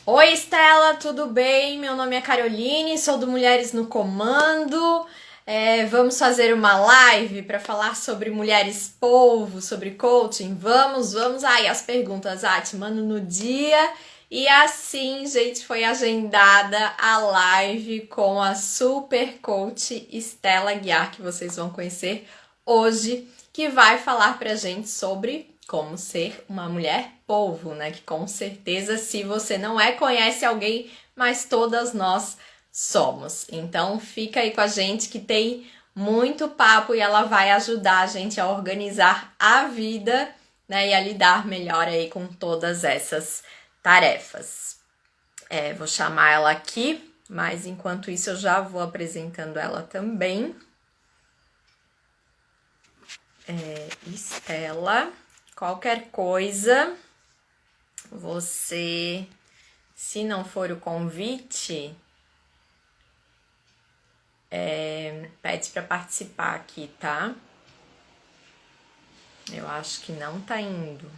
Oi, Estela, tudo bem? Meu nome é Caroline, sou do Mulheres no Comando. Vamos fazer uma live para falar sobre mulheres polvo, sobre coaching? Vamos. Aí as perguntas, te mando no dia. E assim, gente, foi agendada a live com a super coach Estela Guiar, que vocês vão conhecer hoje, que vai falar pra gente sobre como ser uma mulher polvo, né? Que com certeza, se você não conhece alguém, mas todas nós somos. Então fica aí com a gente que tem muito papo e ela vai ajudar a gente a organizar a vida, né? E a lidar melhor aí com todas essas tarefas. Vou chamar ela aqui, mas enquanto isso eu já vou apresentando ela também. Estela, qualquer coisa, você, se não for o convite, pede para participar aqui, tá? Eu acho que não tá indo.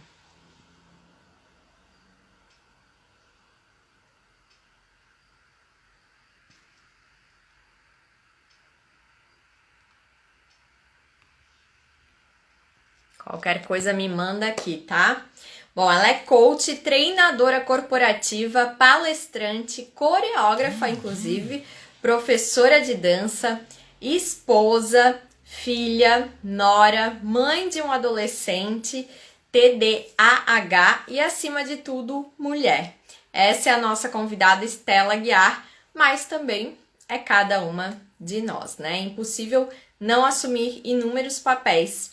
Qualquer coisa me manda aqui, tá? Bom, ela é coach, treinadora corporativa, palestrante, coreógrafa, inclusive, professora de dança, esposa, filha, nora, mãe de um adolescente, TDAH e, acima de tudo, mulher. Essa é a nossa convidada Estela Guiar, mas também é cada uma de nós, né? É impossível não assumir inúmeros papéis.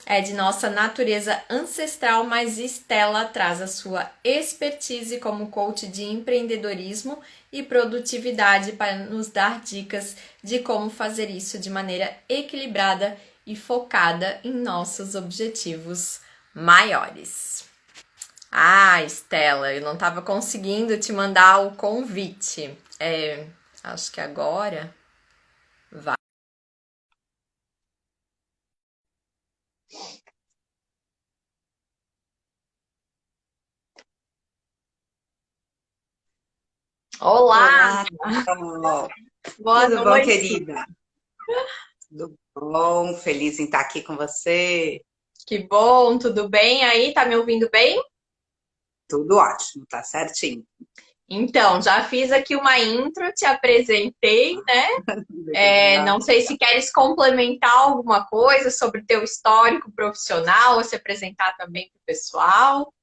É de nossa natureza ancestral, mas Estela traz a sua expertise como coach de empreendedorismo e produtividade para nos dar dicas de como fazer isso de maneira equilibrada e focada em nossos objetivos maiores. Estela, eu não estava conseguindo te mandar o convite. Acho que agora vai. Olá, Olá, Carol. boa Tudo bom, noite. querida? Tudo bom? Feliz em estar aqui com você. Que bom, tudo bem aí? Tá me ouvindo bem? Tudo ótimo, tá certinho. Então, já fiz aqui uma intro, te apresentei, né? Não Legal. sei se queres complementar alguma coisa sobre o teu histórico profissional ou se apresentar também para o pessoal.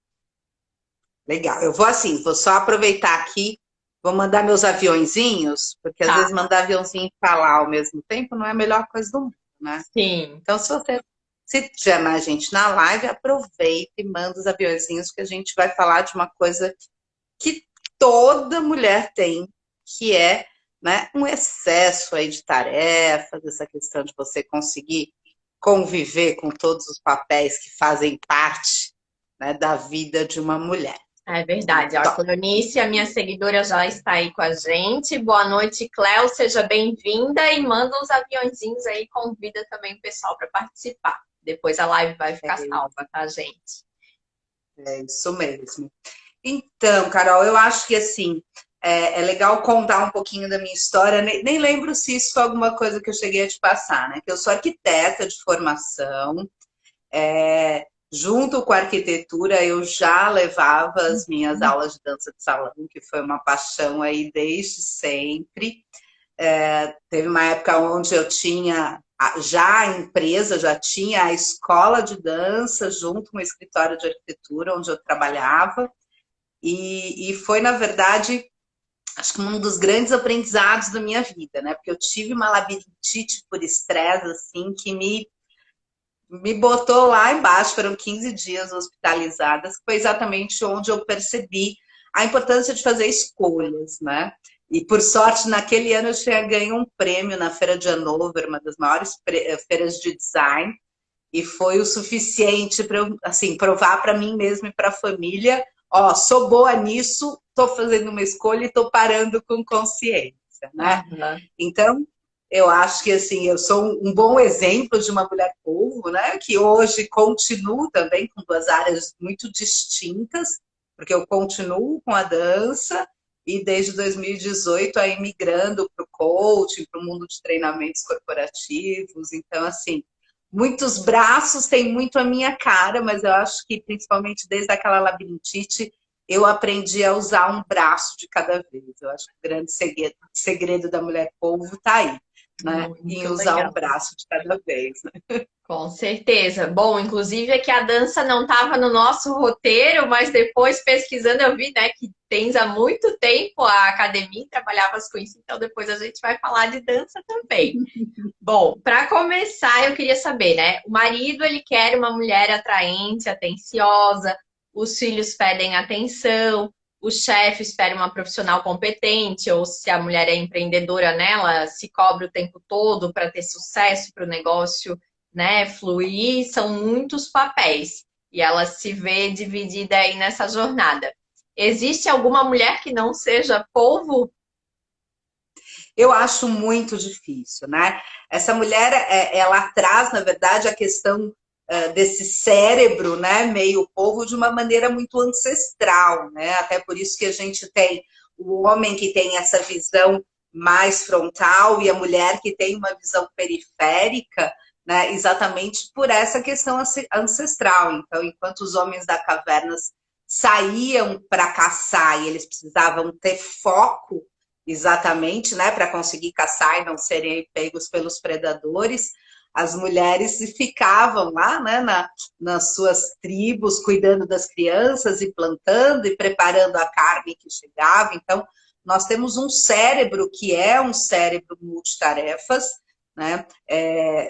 Legal. Eu vou assim, vou só aproveitar aqui, vou mandar meus aviõezinhos, porque às Tá, vezes mandar aviãozinho e falar ao mesmo tempo não é a melhor coisa do mundo, né? sim. Então, se chamar a gente na live, aproveita e manda os aviãozinhos que a gente vai falar de uma coisa que toda mulher tem, que é, né, um excesso aí de tarefas, essa questão de você conseguir conviver com todos os papéis que fazem parte, né, da vida de uma mulher. É verdade. Ó, a Então, Cleonice, a minha seguidora, já está aí com a gente. Boa noite, Cléo. Seja bem-vinda e manda uns aviãozinhos aí, convida também o pessoal para participar. Depois a live vai ficar é, salva, tá, gente? é isso mesmo. Então, Carol, eu acho que assim, é legal contar um pouquinho da minha história. Nem lembro se isso foi alguma coisa que eu cheguei a te passar, né? Que eu sou arquiteta de formação. Junto com a arquitetura, eu já levava as minhas aulas de dança de salão, que foi uma paixão aí desde sempre. Teve uma época onde eu tinha já a empresa, já tinha a escola de dança junto com o escritório de arquitetura, onde eu trabalhava. E foi, na verdade, acho que um dos grandes aprendizados da minha vida, né? Porque eu tive uma labirintite por estresse, assim, que me botou lá embaixo, foram 15 dias hospitalizadas, que foi exatamente onde eu percebi a importância de fazer escolhas, né? E por sorte, naquele ano eu tinha ganho um prêmio na Feira de Hannover, uma das maiores feiras de design, e foi o suficiente para eu, assim, provar para mim mesma e para a família, ó, sou boa nisso, estou fazendo uma escolha e estou parando com consciência, né? Aham. Então, eu acho que assim, eu sou um bom exemplo de uma mulher polvo, né? Que hoje continuo também com duas áreas muito distintas, porque eu continuo com a dança e desde 2018 aí migrando para o coaching, para o mundo de treinamentos corporativos. Então, assim, muitos braços têm muito a minha cara, mas eu acho que principalmente desde aquela labirintite eu aprendi a usar um braço de cada vez. Eu acho que o grande segredo da mulher polvo está aí, né? Em Muito usar um legal. braço de cada vez. Né? Com certeza. Bom, inclusive é que a dança não estava no nosso roteiro, mas depois pesquisando eu vi, né, que tens há muito tempo a academia e trabalhavas com isso, então depois a gente vai falar de dança também. Bom, para começar, eu queria saber, né? O marido, ele quer uma mulher atraente, atenciosa, os filhos pedem atenção, o chefe espera uma profissional competente, ou se a mulher é empreendedora, né, ela se cobra o tempo todo para ter sucesso, para o negócio, né, fluir, são muitos papéis. E ela se vê dividida aí nessa jornada. Existe alguma mulher que não seja polvo? Eu acho muito difícil, né? Essa mulher, ela traz, na verdade, a questão desse cérebro, né, meio polvo, de uma maneira muito ancestral, né? Até por isso que a gente tem o homem que tem essa visão mais frontal e a mulher que tem uma visão periférica, né? Exatamente por essa questão ancestral. Então, enquanto os homens da caverna saíam para caçar e eles precisavam ter foco exatamente, né, para conseguir caçar e não serem pegos pelos predadores, as mulheres ficavam lá, né, nas suas tribos, cuidando das crianças e plantando e preparando a carne que chegava. Então, nós temos um cérebro que é um cérebro multitarefas, né?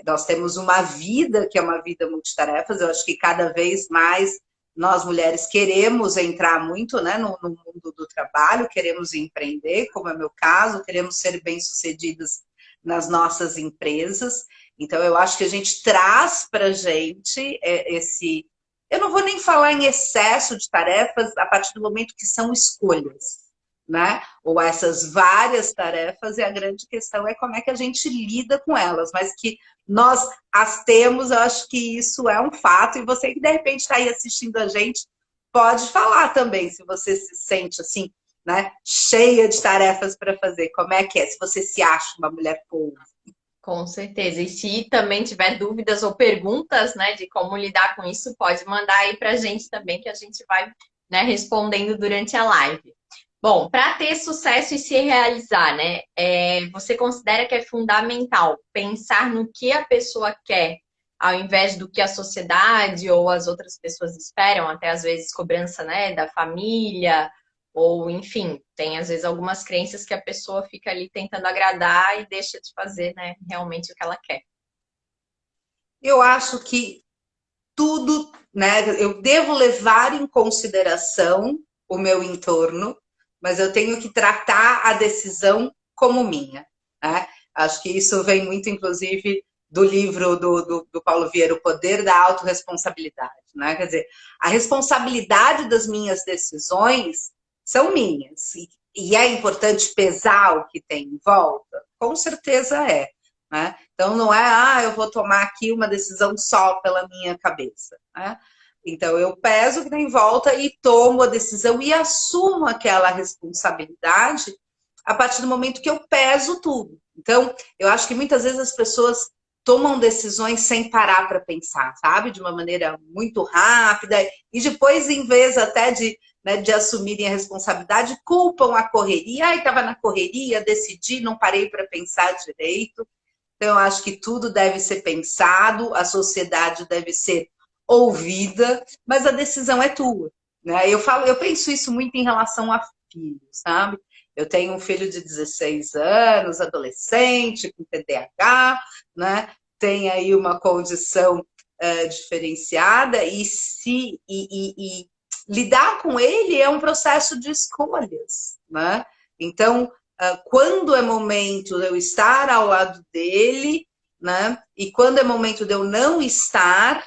Nós temos uma vida que é uma vida multitarefas. Eu acho que cada vez mais nós mulheres queremos entrar muito, né, no mundo do trabalho, queremos empreender, como é meu caso, queremos ser bem-sucedidas nas nossas empresas. Então, eu acho que a gente traz para a gente esse... Eu não vou nem falar em excesso de tarefas a partir do momento que são escolhas, né? Ou essas várias tarefas, e a grande questão é como é que a gente lida com elas, mas que nós as temos, eu acho que isso é um fato, e você que de repente está aí assistindo a gente, pode falar também, se você se sente assim, né, cheia de tarefas para fazer, como é que é, se você se acha uma mulher polvo. Com certeza. E se também tiver dúvidas ou perguntas, né, de como lidar com isso, pode mandar aí para a gente também, que a gente vai, né, respondendo durante a live. Bom, para ter sucesso e se realizar, né, você considera que é fundamental pensar no que a pessoa quer, ao invés do que a sociedade ou as outras pessoas esperam, até às vezes cobrança, né, da família, ou enfim, tem às vezes algumas crenças que a pessoa fica ali tentando agradar e deixa de fazer, né, realmente o que ela quer. Eu acho que tudo, né, eu devo levar em consideração o meu entorno, mas eu tenho que tratar a decisão como minha, né? Acho que isso vem muito, inclusive, do livro do Paulo Vieira, O Poder da Autorresponsabilidade, né? Quer dizer, a responsabilidade das minhas decisões são minhas, e é importante pesar o que tem em volta? Com certeza é, né? Então, não é, eu vou tomar aqui uma decisão só pela minha cabeça, né? Então, eu peso o que tem em volta e tomo a decisão e assumo aquela responsabilidade a partir do momento que eu peso tudo. Então, eu acho que muitas vezes as pessoas tomam decisões sem parar para pensar, sabe? De uma maneira muito rápida e depois, em vez até de assumirem a responsabilidade, culpam a correria. Ai, estava na correria, decidi, não parei para pensar direito. Então, eu acho que tudo deve ser pensado, a sociedade deve ser ouvida, mas a decisão é tua, né? Eu penso isso muito em relação a filhos, sabe? Eu tenho um filho de 16 anos, adolescente, com TDAH, né? Tem aí uma condição diferenciada e lidar com ele é um processo de escolhas, né? Então, quando é momento de eu estar ao lado dele, né? E quando é momento de eu não estar,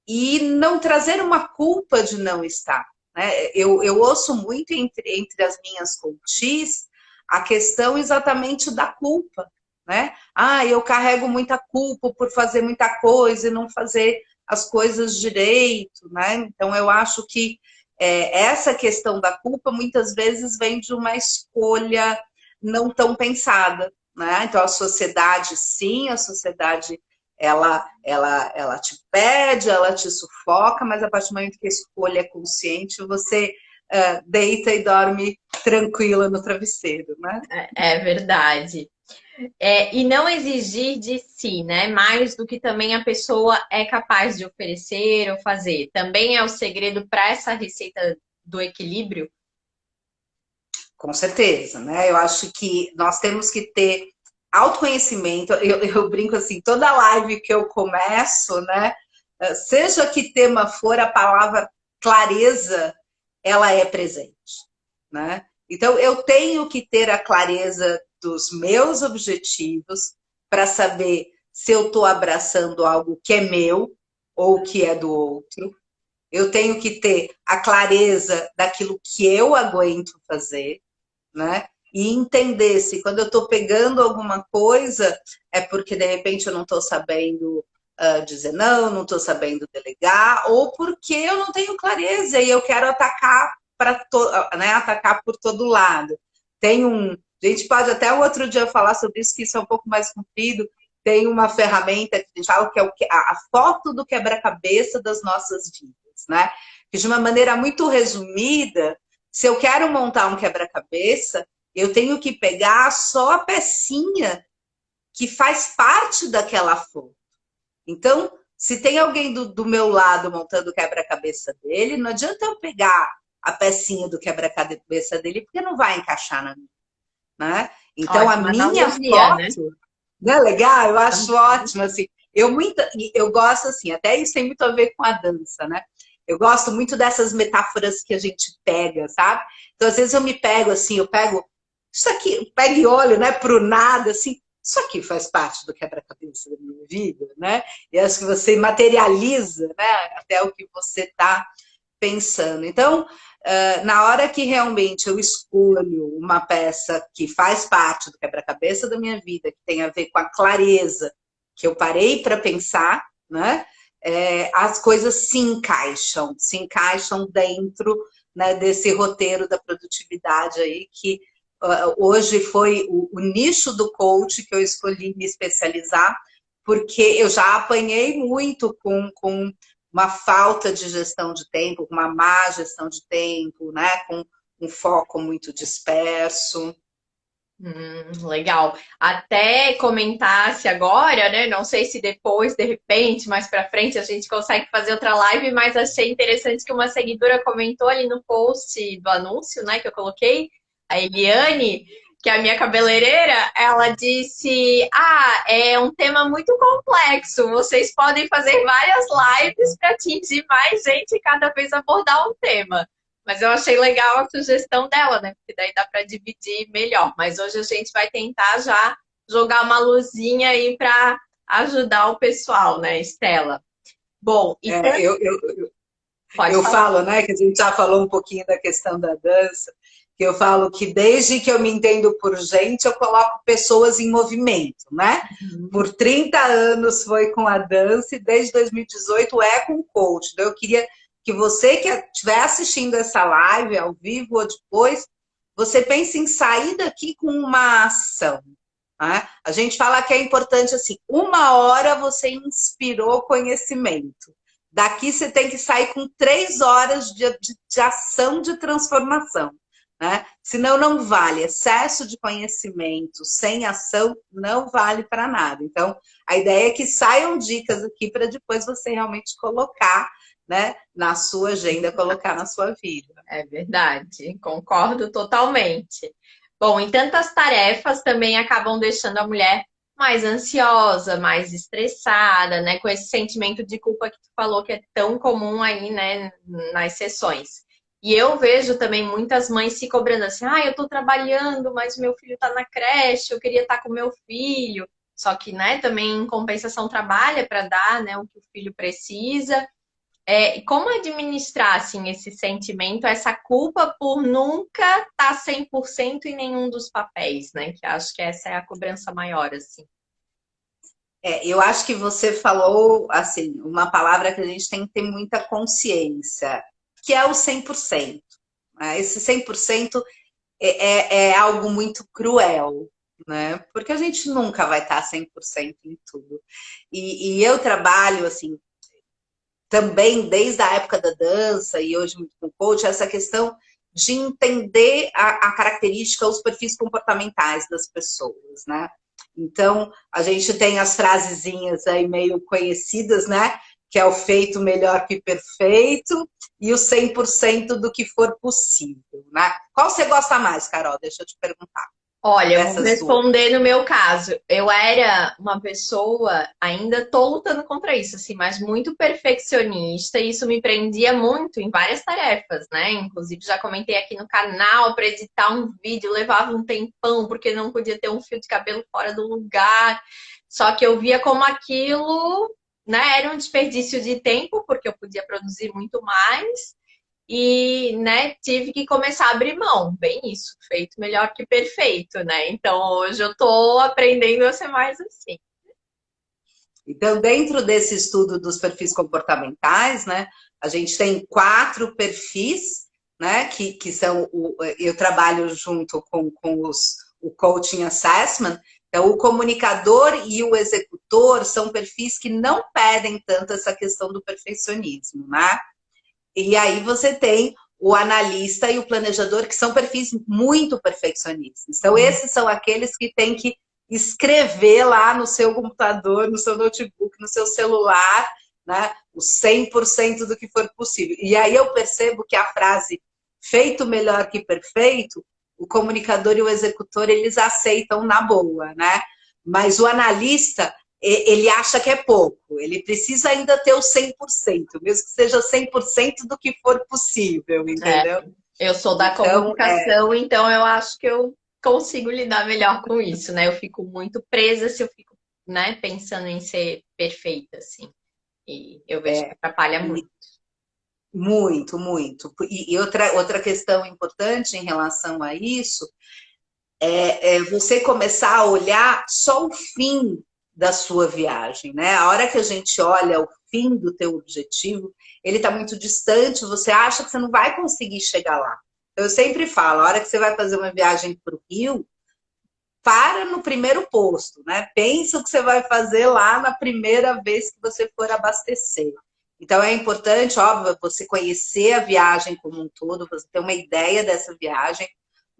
e não trazer uma culpa de não estar, né? Eu ouço muito entre as minhas coaches a questão exatamente da culpa, né? Eu carrego muita culpa por fazer muita coisa e não fazer as coisas direito, né? Então eu acho que essa questão da culpa muitas vezes vem de uma escolha não tão pensada, né? Então a sociedade, sim, a sociedade ela te pede, ela te sufoca, mas a partir do momento que a escolha é consciente, você deita e dorme tranquila no travesseiro, né? É verdade. E não exigir de si, né? Mais do que também a pessoa é capaz de oferecer ou fazer. Também é o segredo para essa receita do equilíbrio. Com certeza, né? Eu acho que nós temos que ter autoconhecimento. Eu brinco assim, toda live que eu começo, né? Seja que tema for, a palavra clareza, ela é presente, né? Então, eu tenho que ter a clareza dos meus objetivos para saber se eu estou abraçando algo que é meu ou que é do outro. Eu tenho que ter a clareza daquilo que eu aguento fazer, né? E entender se quando eu estou pegando alguma coisa é porque de repente eu não estou sabendo dizer não estou sabendo delegar, ou porque eu não tenho clareza e eu quero atacar né, atacar por todo lado. Tem a gente pode até o outro dia falar sobre isso, que isso é um pouco mais comprido. Tem uma ferramenta que a gente fala que é a foto do quebra-cabeça das nossas vidas, né? Que de uma maneira muito resumida, se eu quero montar um quebra-cabeça, eu tenho que pegar só a pecinha que faz parte daquela foto. Então, se tem alguém do meu lado montando o quebra-cabeça dele, não adianta eu pegar a pecinha do quebra-cabeça dele, porque não vai encaixar na minha, né? Então, a Ótima minha analogia, né? foto, não é legal? Eu acho ótimo, assim. Eu gosto, assim, até isso tem muito a ver com a dança, né? Eu gosto muito dessas metáforas que a gente pega, sabe? Então, às vezes eu me pego assim, eu pego isso aqui, pego e olho, né, pro nada, assim, isso aqui faz parte do quebra-cabeça da minha vida, né? E acho que você materializa, né, até o que você está pensando. Então, na hora que realmente eu escolho uma peça que faz parte do quebra-cabeça da minha vida, que tem a ver com a clareza que eu parei para pensar, né? As coisas se encaixam dentro, né, desse roteiro da produtividade aí que hoje foi o nicho do coach que eu escolhi me especializar, porque eu já apanhei muito com uma falta de gestão de tempo, com uma má gestão de tempo, né? Com um foco muito disperso. Legal. Até comentasse agora, né? Não sei se depois, de repente, mais para frente, a gente consegue fazer outra live, mas achei interessante que uma seguidora comentou ali no post do anúncio, né, que eu coloquei, a Eliane, que é a minha cabeleireira, ela disse: Ah, é um tema muito complexo. Vocês podem fazer várias lives para atingir mais gente e cada vez abordar um tema. Mas eu achei legal a sugestão dela, né? Porque daí dá para dividir melhor. Mas hoje a gente vai tentar já jogar uma luzinha aí para ajudar o pessoal, né, Estela? Bom, e pode Eu falar. falo, né, que a gente já falou um pouquinho da questão da dança, que eu falo que desde que eu me entendo por gente, eu coloco pessoas em movimento, né? Uhum. Por 30 anos foi com a dança e desde 2018 é com o coach. Então eu queria que você que estiver assistindo essa live ao vivo ou depois, você pense em sair daqui com uma ação. Né? A gente fala que é importante assim, 1 hora você inspirou conhecimento. Daqui você tem que sair com 3 horas de ação de transformação. Né? Senão não vale. Excesso de conhecimento sem ação não vale para nada. Então, a ideia é que saiam dicas aqui para depois você realmente colocar, né, na sua agenda, colocar na sua vida. É verdade, concordo totalmente. Bom, e tantas tarefas também acabam deixando a mulher mais ansiosa, mais estressada, né? Com esse sentimento de culpa que tu falou que é tão comum aí, né, nas sessões. E eu vejo também muitas mães se cobrando assim: ah, eu tô trabalhando, mas meu filho tá na creche, eu queria estar com meu filho. Só que, né, também em compensação trabalha para dar, né, o que o filho precisa. E como administrar assim, esse sentimento, essa culpa por nunca estar 100% em nenhum dos papéis, né? Que acho que essa é a cobrança maior, assim. Eu acho que você falou assim uma palavra que a gente tem que ter muita consciência. que é o 100%. Né? Esse 100% é algo muito cruel, né? Porque a gente nunca vai estar 100% em tudo. E eu trabalho, assim, também desde a época da dança e hoje muito com coach, essa questão de entender a característica, os perfis comportamentais das pessoas, né? Então, a gente tem as frasezinhas aí meio conhecidas, né? Que é o feito melhor que perfeito e o 100% do que for possível, né? Qual você gosta mais, Carol? Deixa eu te perguntar. Olha, eu vou Dessas duas. responder no meu caso. Eu era uma pessoa, ainda tô lutando contra isso, assim, mas muito perfeccionista, e isso me prendia muito em várias tarefas, né? Inclusive, já comentei aqui no canal, para editar um vídeo levava um tempão, porque não podia ter um fio de cabelo fora do lugar. Só que eu via como aquilo, né, era um desperdício de tempo, porque eu podia produzir muito mais. E, né, tive que começar a abrir mão, bem isso, feito melhor que perfeito, né? Então hoje eu tô aprendendo a ser mais assim. Então, dentro desse estudo dos perfis comportamentais, né, a gente tem 4 perfis, né, que são, eu trabalho junto com o Coaching Assessment. Então, o comunicador e o executor são perfis que não pedem tanto essa questão do perfeccionismo, né? E aí você tem o analista e o planejador, que são perfis muito perfeccionistas. Então, esses são aqueles que têm que escrever lá no seu computador, no seu notebook, no seu celular, né, o 100% do que for possível. E aí eu percebo que a frase feito melhor que perfeito, o comunicador e o executor, eles aceitam na boa, né? Mas o analista, ele acha que é pouco, ele precisa ainda ter o 100%, mesmo que seja 100% do que for possível, É, entendeu? eu sou da Então, comunicação, então eu acho que eu consigo lidar melhor com isso, né? Eu fico muito presa se eu fico, né, pensando em ser perfeita, assim. E eu vejo que atrapalha muito. muito, muito. E outra questão importante em relação a isso é você começar a olhar só o fim da sua viagem, né? A hora que a gente olha o fim do teu objetivo, ele está muito distante, você acha que você não vai conseguir chegar lá. Eu sempre falo, a hora que você vai fazer uma viagem para o Rio, para no primeiro posto, né? Pensa o que você vai fazer lá na primeira vez que você for abastecer. Então é importante, óbvio, você conhecer a viagem como um todo, você ter uma ideia dessa viagem,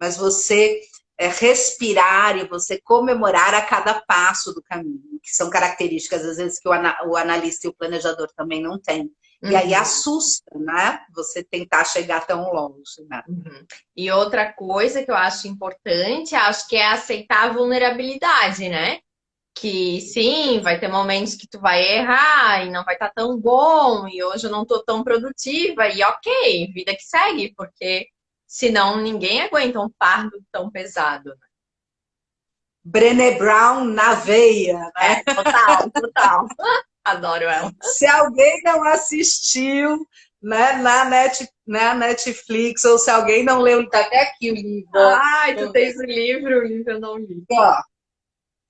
mas você respirar e você comemorar a cada passo do caminho, que são características, às vezes, que o analista e o planejador também não têm. E aí assusta, né? Você tentar chegar tão longe, né? Uhum. E outra coisa que eu acho importante, acho que é aceitar a vulnerabilidade, né? Que sim, vai ter momentos que tu vai errar e não vai estar tão bom, e hoje eu não tô tão produtiva, e ok, vida que segue, porque senão ninguém aguenta um fardo tão pesado. Brené Brown na veia, né? É, total, total. Adoro ela. Se alguém não assistiu, né, na Netflix, ou se alguém não leu, tá até aqui o livro. Ai, tu tens o livro eu não li. Ó,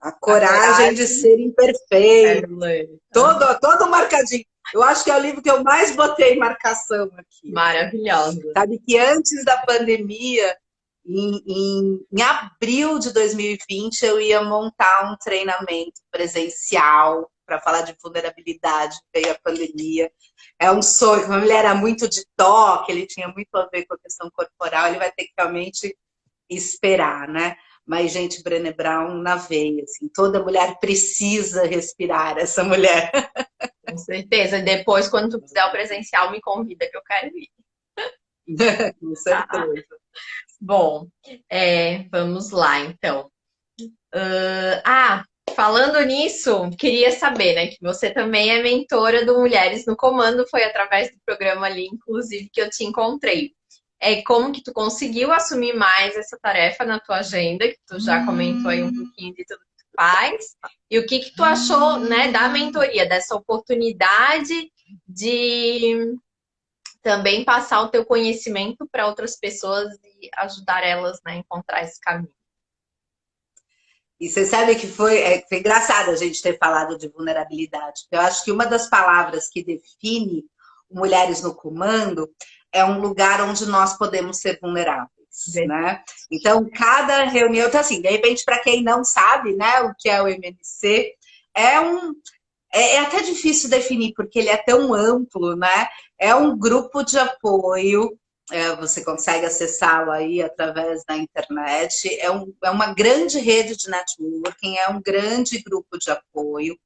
A A Coragem de coragem, Ser Imperfeito. quero ler. Todo marcadinho. Eu acho que é o livro que eu mais botei marcação aqui. Maravilhosa. Sabe que antes da pandemia, em abril de 2020, eu ia montar um treinamento presencial para falar de vulnerabilidade, veio a pandemia. É um sonho, como ele era muito de toque, ele tinha muito a ver com a questão corporal, ele vai ter que realmente esperar, né? Mas, gente, Brené Brown na veia, assim, toda mulher precisa respirar, essa mulher. Com certeza. Depois, quando tu fizer o presencial, me convida que eu quero ir. Com Tá? certeza. Bom, vamos lá, então. Falando nisso, queria saber, né, que você também é mentora do Mulheres no Comando, foi através do programa ali, inclusive, que eu te encontrei. Como que tu conseguiu assumir mais essa tarefa na tua agenda, que tu já comentou aí um pouquinho de tudo que tu faz, e o que que tu achou, né, da mentoria, dessa oportunidade de também passar o teu conhecimento para outras pessoas e ajudar elas, né, a encontrar esse caminho. E você sabe que foi engraçado a gente ter falado de vulnerabilidade. Eu acho que uma das palavras que define Mulheres no Comando é um lugar onde nós podemos ser vulneráveis, né? Então, cada reunião, então, assim, de repente, para quem não sabe, né, o que é o MNC, é um é até difícil definir, porque ele é tão amplo, né? É um grupo de apoio, você consegue acessá-lo aí através da internet. É uma grande rede de networking, é um grande grupo de apoio,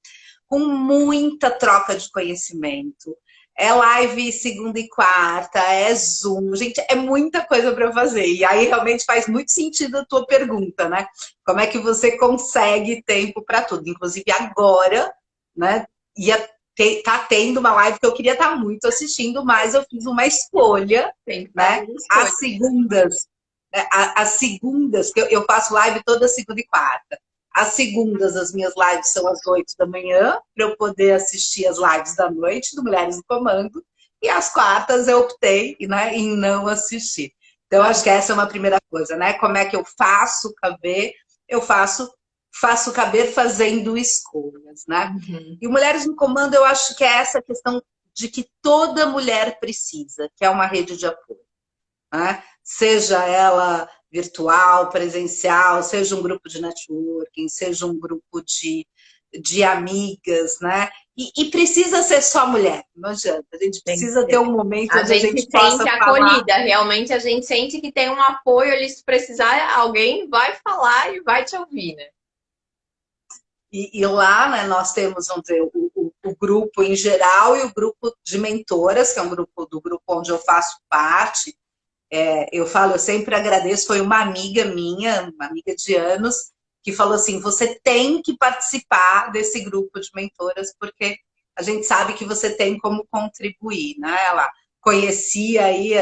com muita troca de conhecimento. É live segunda e quarta, é Zoom, gente, é muita coisa para fazer. E aí realmente faz muito sentido a tua pergunta, né? Como é que você consegue tempo para tudo? Inclusive agora, né? Tá tendo uma live que eu queria estar muito assistindo, mas eu fiz uma escolha, né? As segundas, que eu faço live toda segunda e quarta. As segundas, as minhas lives são às 8 da manhã, para eu poder assistir as lives da noite do Mulheres no Comando. E às quartas eu optei, né, em não assistir. Então, acho que essa é uma primeira coisa, né? Como é que eu faço caber? Eu faço caber fazendo escolhas, né? Uhum. E o Mulheres no Comando, eu acho que é essa questão de que toda mulher precisa, que é uma rede de apoio, né? Seja ela virtual, presencial, seja um grupo de networking, seja um grupo de amigas, né? E precisa ser só mulher, não adianta. A gente precisa ter um momento A onde a gente gente possa sente falar. acolhida, realmente a gente sente que tem um apoio ali, se precisar, alguém vai falar e vai te ouvir, né? E lá, né, nós temos, vamos dizer, o grupo em geral e o grupo de mentoras, que é um grupo do grupo onde eu faço parte. Eu sempre agradeço, foi uma amiga minha, uma amiga de anos, que falou assim, você tem que participar desse grupo de mentoras, porque a gente sabe que você tem como contribuir, né? Ela conhecia aí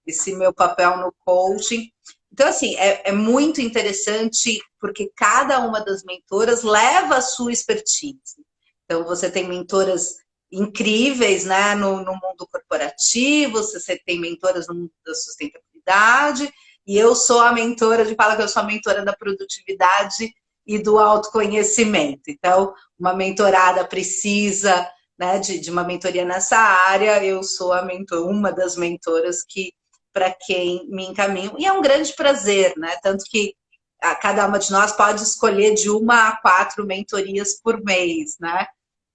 esse meu papel no coaching. Então, assim, é muito interessante, porque cada uma das mentoras leva a sua expertise. Então, você tem mentoras incríveis, né, no mundo corporativo, você tem mentoras no mundo da sustentabilidade, e eu sou a mentora, fala que eu sou a mentora da produtividade e do autoconhecimento. Então, uma mentorada precisa, né, de uma mentoria nessa área, eu sou uma das mentoras que para quem me encaminho, e é um grande prazer, né? Tanto que cada uma de nós pode escolher de 1 a 4 mentorias por mês, né?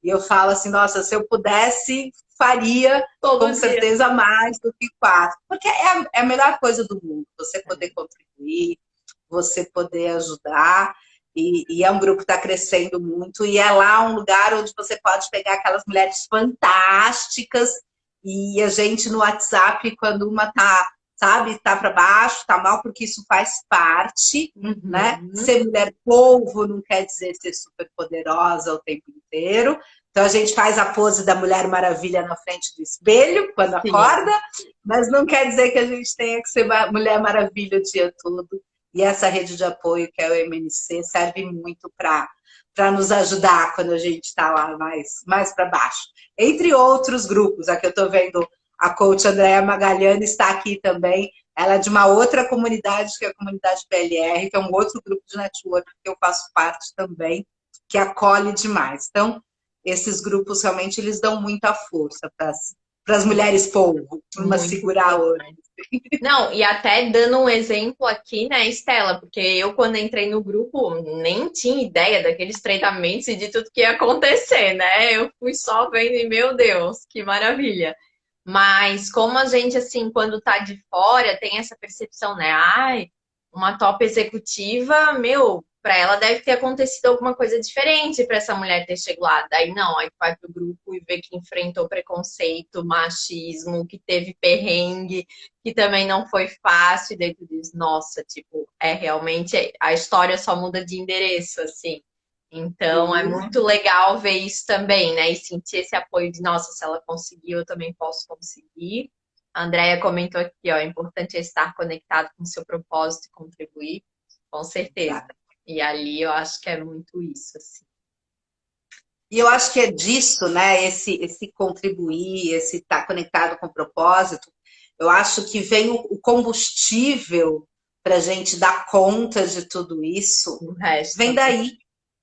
E eu falo assim, nossa, se eu pudesse, faria com certeza mais do que 4. Porque é a melhor coisa do mundo, você poder contribuir, você poder ajudar. E é um grupo que está crescendo muito. E é lá um lugar onde você pode pegar aquelas mulheres fantásticas e a gente no WhatsApp, quando uma tá, sabe, tá para baixo, tá mal, porque isso faz parte, né? Ser mulher polvo não quer dizer ser super poderosa o tempo inteiro. Então a gente faz a pose da Mulher Maravilha na frente do espelho quando acorda, mas não quer dizer que a gente tenha que ser Mulher Maravilha o dia todo. E essa rede de apoio que é o MNC serve muito para nos ajudar quando a gente está lá mais para baixo. Entre outros grupos, aqui eu estou vendo a coach Andréa Magalhães está aqui também. Ela é de uma outra comunidade, que é a comunidade PLR, que é um outro grupo de network que eu faço parte também, que acolhe demais. Então, esses grupos realmente eles dão muita força para as mulheres polvo, uma segurar a outra. Não, e até dando um exemplo aqui, né, Estela, porque eu, quando entrei no grupo, nem tinha ideia daqueles treinamentos e de tudo que ia acontecer, né? Eu fui só vendo e, meu Deus, que maravilha. Mas como a gente, assim, quando tá de fora, tem essa percepção, né? Ai, uma top executiva, meu, para ela deve ter acontecido alguma coisa diferente para essa mulher ter chegado lá. Daí não, aí vai pro grupo e vê que enfrentou preconceito, machismo, que teve perrengue, que também não foi fácil, e daí tu diz, nossa, tipo, realmente a história só muda de endereço, assim. Então é muito legal ver isso também, né? E sentir esse apoio de, nossa, se ela conseguiu, eu também posso conseguir. A Andrea comentou aqui, ó, é importante estar conectado com o seu propósito e contribuir, com certeza. E ali eu acho que é muito isso, assim. E eu acho que é disso, né? Esse contribuir, esse estar conectado com o propósito. Eu acho que vem o combustível para a gente dar conta de tudo isso. O resto. Vem daí,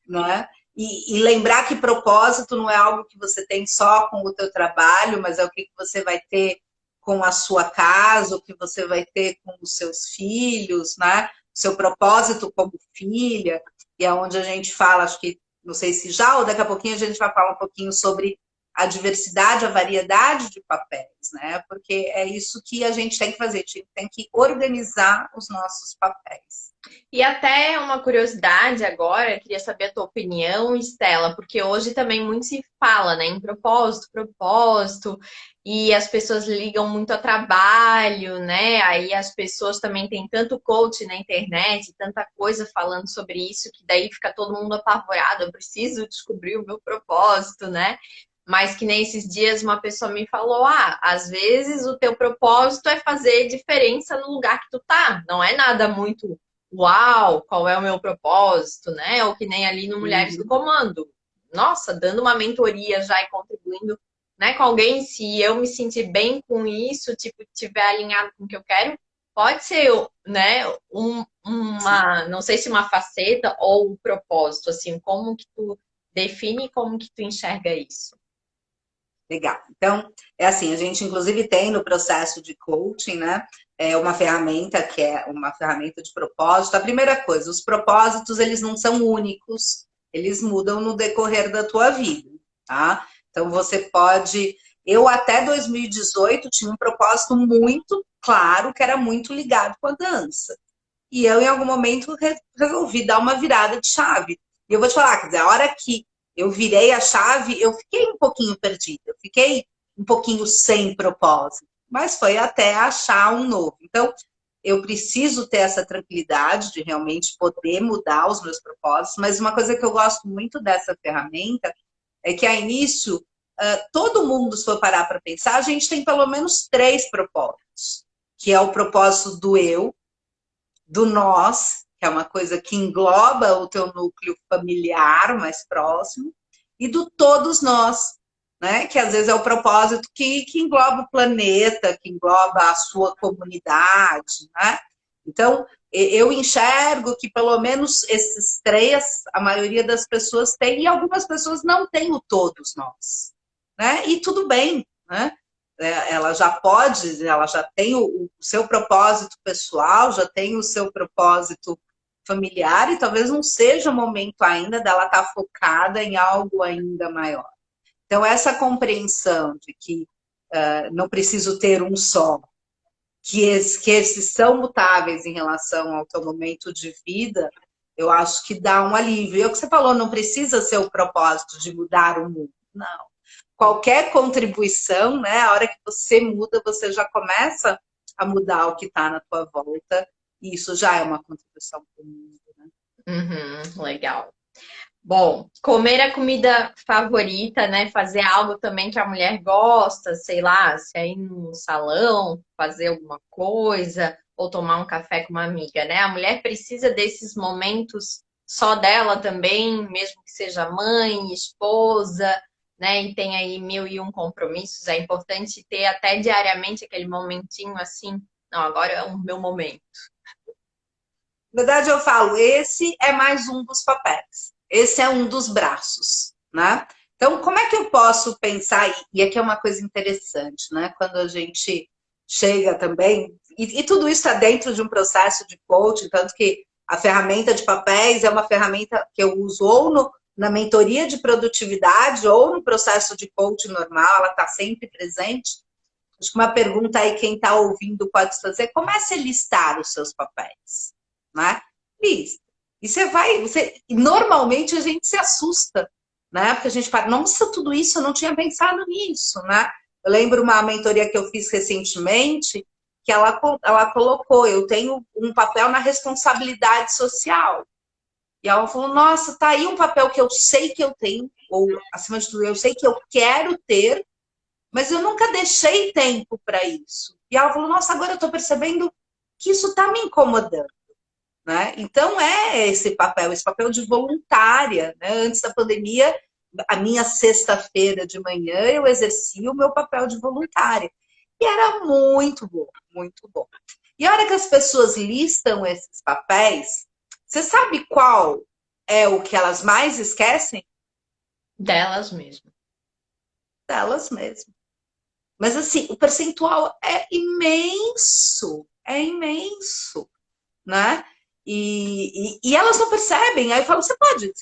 né? E lembrar que propósito não é algo que você tem só com o teu trabalho, mas é o que você vai ter com a sua casa, o que você vai ter com os seus filhos, né? O seu propósito como filha, e é onde a gente fala, acho que, não sei se já ou daqui a pouquinho a gente vai falar um pouquinho sobre a diversidade, a variedade de papéis, né? Porque é isso que a gente tem que fazer, a gente tem que organizar os nossos papéis. E até uma curiosidade agora, queria saber a tua opinião, Estela, porque hoje também muito se fala, né, em propósito, e as pessoas ligam muito a trabalho, né? Aí as pessoas também têm tanto coach na internet, tanta coisa falando sobre isso, que daí fica todo mundo apavorado, eu preciso descobrir o meu propósito, né? Mas que nesses dias uma pessoa me falou: às vezes o teu propósito é fazer diferença no lugar que tu tá, não é nada muito uau, qual é o meu propósito, né? Ou que nem ali no Mulheres do Comando. Nossa, dando uma mentoria já e contribuindo, né, com alguém, se eu me sentir bem com isso, tipo, tiver alinhado com o que eu quero, pode ser, né, não sei se uma faceta ou um propósito, assim, como que tu define e como que tu enxerga isso? Legal. Então, é assim, a gente inclusive tem no processo de coaching, né, uma ferramenta que é uma ferramenta de propósito. A primeira coisa, os propósitos, eles não são únicos, eles mudam no decorrer da tua vida, tá? Então, você pode... Eu, até 2018, tinha um propósito muito claro, que era muito ligado com a dança. E eu, em algum momento, resolvi dar uma virada de chave. E eu vou te falar, quer dizer, a hora que eu virei a chave, eu fiquei um pouquinho perdida, eu fiquei um pouquinho sem propósito, mas foi até achar um novo. Então, eu preciso ter essa tranquilidade de realmente poder mudar os meus propósitos, mas uma coisa que eu gosto muito dessa ferramenta é que, a início, todo mundo, se for parar para pensar, a gente tem pelo menos 3 propósitos, que é o propósito do eu, do nós, que é uma coisa que engloba o teu núcleo familiar mais próximo, e do todos nós, né? Que às vezes é o propósito que engloba o planeta, que engloba a sua comunidade, né? Então, eu enxergo que pelo menos esses 3, a maioria das pessoas tem, e algumas pessoas não têm o todos nós, né? E tudo bem, né? Ela já pode, ela já tem o seu propósito pessoal, já tem o seu propósito familiar, e talvez não seja o momento ainda dela estar focada em algo ainda maior. Então, essa compreensão de que não preciso ter um só, que esses são mutáveis em relação ao teu momento de vida, eu acho que dá um alívio. E é o que você falou, não precisa ser o propósito de mudar o mundo, não. Qualquer contribuição, né? A hora que você muda, você já começa a mudar o que está na tua volta, e isso já é uma contribuição para o mundo, né? Legal. Bom, comer a comida favorita, né? Fazer algo também que a mulher gosta, sei lá, se é ir num salão, fazer alguma coisa, ou tomar um café com uma amiga, né? A mulher precisa desses momentos só dela também, mesmo que seja mãe, esposa, né? E tem aí 1001 compromissos. É importante ter até diariamente aquele momentinho assim. Não, agora é o meu momento. Na verdade, eu falo, esse é mais um dos papéis. Esse é um dos braços, né? Então, como é que eu posso pensar? E aqui é uma coisa interessante, né? Quando a gente chega também, e tudo isso está dentro de um processo de coaching, tanto que a ferramenta de papéis é uma ferramenta que eu uso ou na mentoria de produtividade ou no processo de coaching normal, ela está sempre presente. Acho que uma pergunta aí, quem está ouvindo pode fazer: comece a listar os seus papéis, né? Lista. E normalmente a gente se assusta, né? Porque a gente fala, nossa, tudo isso, eu não tinha pensado nisso, né? Eu lembro uma mentoria que eu fiz recentemente, que ela colocou, eu tenho um papel na responsabilidade social. E ela falou, nossa, tá aí um papel que eu sei que eu tenho, ou acima de tudo, eu sei que eu quero ter, mas eu nunca deixei tempo para isso. E ela falou, nossa, agora eu estou percebendo que isso está me incomodando, né? Então esse papel de voluntária, né? Antes da pandemia, a minha sexta-feira de manhã, eu exercia o meu papel de voluntária. E era muito bom, muito bom. E a hora que as pessoas listam esses papéis, você sabe qual é o que elas mais esquecem? Delas mesmo. Delas mesmas. Mas assim, o percentual é imenso, né? E elas não percebem. Aí eu falo, você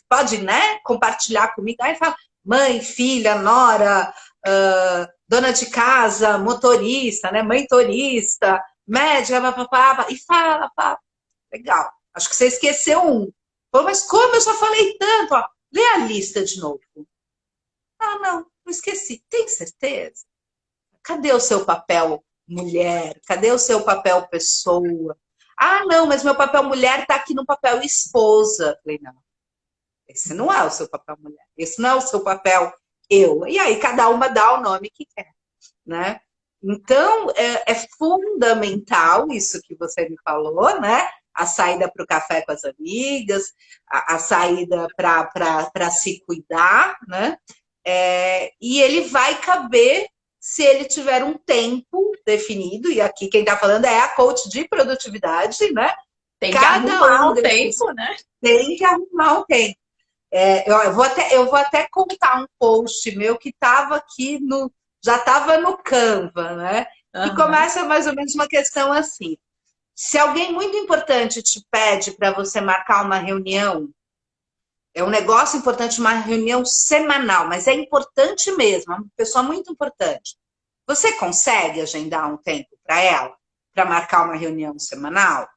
pode, né, compartilhar comigo? Aí fala, mãe, filha, nora, dona de casa, motorista, né, mãe turista, médica, papapá, e fala, pá, legal. Acho que você esqueceu um. Falou, mas como eu já falei tanto? Ó, lê a lista de novo. Ah, não, eu esqueci. Tem certeza? Cadê o seu papel mulher? Cadê o seu papel pessoa? Ah, não, mas meu papel mulher está aqui no papel esposa. Falei, não, esse não é o seu papel mulher. Esse não é o seu papel eu. E aí cada uma dá o nome que quer, né? Então, é fundamental isso que você me falou, né? A saída para o café com as amigas, a saída para se cuidar, né? E ele vai caber se ele tiver um tempo definido, e aqui quem está falando é a coach de produtividade, né? Tem que Cada arrumar um o desses tempo, né? tem que arrumar um tempo. Eu vou até contar um post meu que estava aqui no. Já estava no Canva, né? Que Aham. começa mais ou menos uma questão assim. Se alguém muito importante te pede para você marcar uma reunião, é um negócio importante, uma reunião semanal, mas é importante mesmo, é uma pessoa muito importante. Você consegue agendar um tempo para ela, para marcar uma reunião semanal?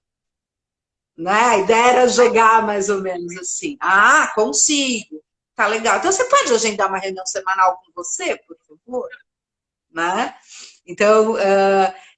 Né? A ideia era jogar mais ou menos assim. Ah, consigo. Tá legal. Então você pode agendar uma reunião semanal com você, por favor? Né? Então,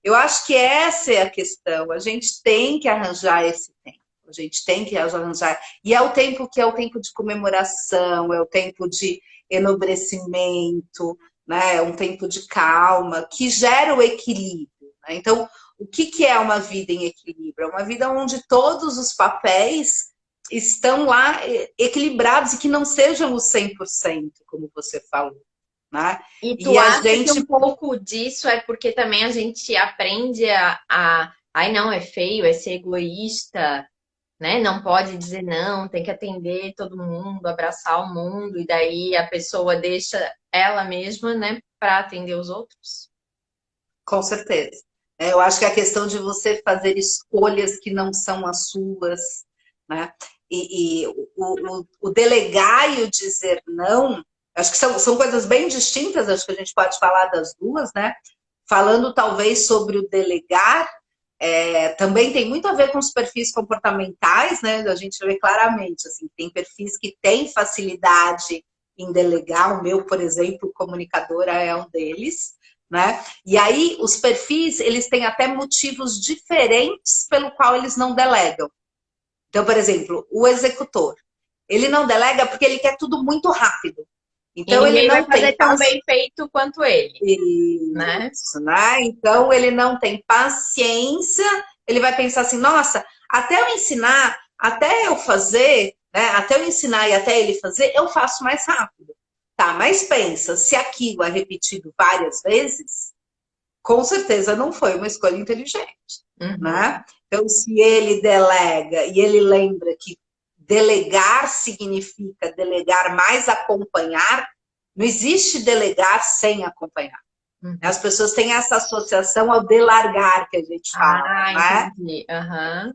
eu acho que essa é a questão. A gente tem que arranjar esse tempo. A gente tem que arranjar. E é o tempo que é o tempo de comemoração, é o tempo de enobrecimento, né? É um tempo de calma, que gera o equilíbrio. Né? Então, o que é uma vida em equilíbrio? É uma vida onde todos os papéis estão lá equilibrados e que não sejam os 100%, como você falou. Né? E tu E a acha que um gente pouco disso é porque também a gente aprende ai, não, é feio, é ser egoísta, né? Não pode dizer não, tem que atender todo mundo, abraçar o mundo, e daí a pessoa deixa ela mesma, né, para atender os outros. Com certeza. Eu acho que é a questão de você fazer escolhas que não são as suas, né? E o delegar e o dizer não, acho que são coisas bem distintas, acho que a gente pode falar das duas, né? Falando talvez sobre o delegar, também tem muito a ver com os perfis comportamentais, né? A gente vê claramente, assim, tem perfis que têm facilidade em delegar, o meu, por exemplo, comunicadora é um deles, né? E aí os perfis, eles têm até motivos diferentes pelo qual eles não delegam. Então, por exemplo, o executor, ele não delega porque ele quer tudo muito rápido. E Então ele ninguém vai não fazer tem tão bem feito quanto ele, né? isso, né? Então ele não tem paciência, ele vai pensar assim, nossa, até eu ensinar, até eu fazer, né? Até eu ensinar e até ele fazer, eu faço mais rápido. Tá, mas pensa, se aquilo é repetido várias vezes, com certeza não foi uma escolha inteligente, Uhum. né? Então, se ele delega e ele lembra que delegar significa delegar mais acompanhar, não existe delegar sem acompanhar. As Uhum. pessoas têm essa associação ao delargar que a gente fala, Ah, né? entendi. Aham.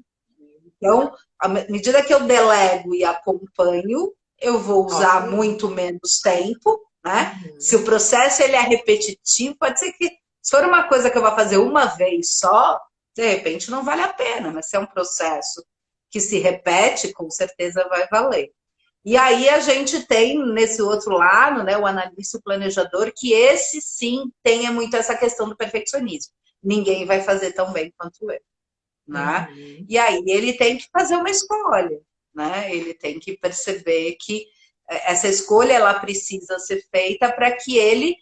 Então, à medida que eu delego e acompanho, eu vou usar Ok. muito menos tempo, né? Se o Uhum. processo ele é repetitivo, pode ser que se for uma coisa que eu vou fazer uma vez só, de repente não vale a pena, mas se é um processo que se repete, com certeza vai valer. E aí a gente tem nesse outro lado, né, o analista, o planejador, que esse sim tem muito essa questão do perfeccionismo. Ninguém vai fazer tão bem quanto eu, né? Uhum. E aí ele tem que fazer uma escolha, né? Ele tem que perceber que essa escolha ela precisa ser feita para que ele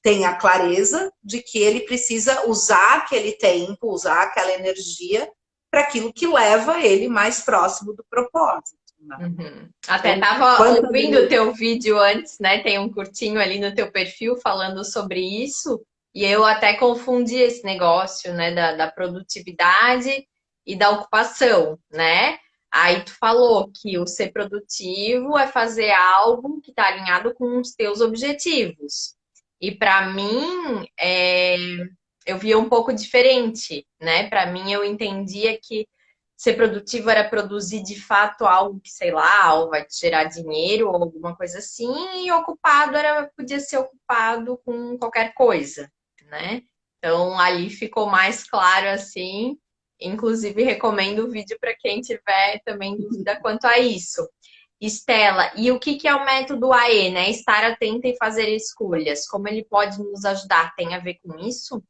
tenha clareza de que ele precisa usar aquele tempo, usar aquela energia para aquilo que leva ele mais próximo do propósito. Né? Uhum. Até Então, estava quanto ouvindo o teu vídeo antes, né? Tem um curtinho ali no teu perfil falando sobre isso, e eu até confundi esse negócio, né, da produtividade e da ocupação, né? Aí tu falou que o ser produtivo é fazer algo que está alinhado com os teus objetivos. E para mim, eu via um pouco diferente, né? Para mim, eu entendia que ser produtivo era produzir de fato algo que, sei lá, ou vai te gerar dinheiro ou alguma coisa assim, e ocupado podia ser ocupado com qualquer coisa, né? Então ali ficou mais claro assim. Inclusive, recomendo o vídeo para quem tiver também dúvida quanto a isso. Estela, e o que que é o método AE, né? Estar atenta e fazer escolhas. Como ele pode nos ajudar? Tem a ver com isso?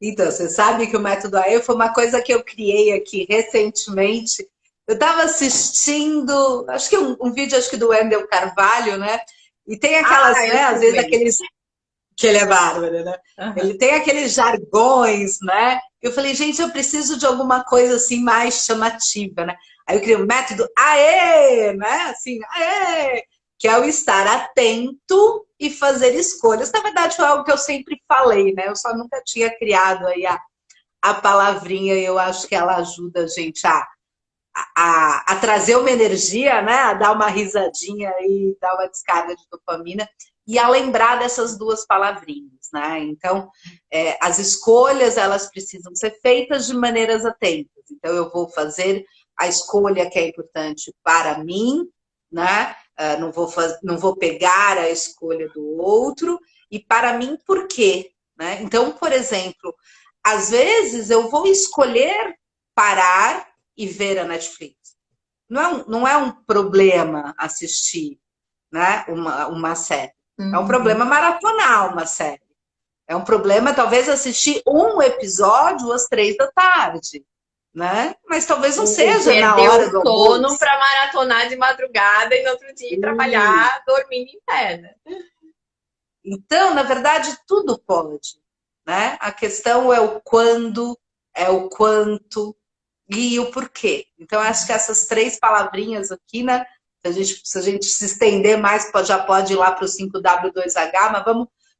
Então, você sabe que o método AE foi uma coisa que eu criei aqui recentemente. Eu estava assistindo, acho que um vídeo acho que do Wendel Carvalho, né? E tem aquelas, Ah, eu né? Às sigo vezes ele. aqueles que ele é bárbaro, né? Aham. Ele tem aqueles jargões, né? Eu falei, gente, eu preciso de alguma coisa assim mais chamativa, né? Aí eu criei o método AE, né? Assim, AE, que é o estar atento e fazer escolhas. Na verdade, foi algo que eu sempre falei, né? Eu só nunca tinha criado aí a palavrinha e eu acho que ela ajuda a gente a trazer uma energia, né? A dar uma risadinha e dar uma descarga de dopamina e a lembrar dessas duas palavrinhas, né? Então, as escolhas elas precisam ser feitas de maneiras atentas. Então, eu vou fazer a escolha que é importante para mim, né? Não vou pegar a escolha do outro e para mim por quê, né? Então, por exemplo, às vezes eu vou escolher parar e ver a Netflix. Não é um problema assistir, né, uma série. É um Uhum. problema maratonar uma série. É um problema, talvez, assistir um episódio às 3 da tarde, né? Mas talvez não O seja na perder o hora do sono almoço. para maratonar de madrugada e no outro dia ir trabalhar dormindo em pé, né? Então, na verdade, tudo pode, né? A questão é o quando, é o quanto, e o porquê. Então, acho que essas três palavrinhas aqui, né? Se a gente se estender mais, já pode ir lá para o 5W2H, mas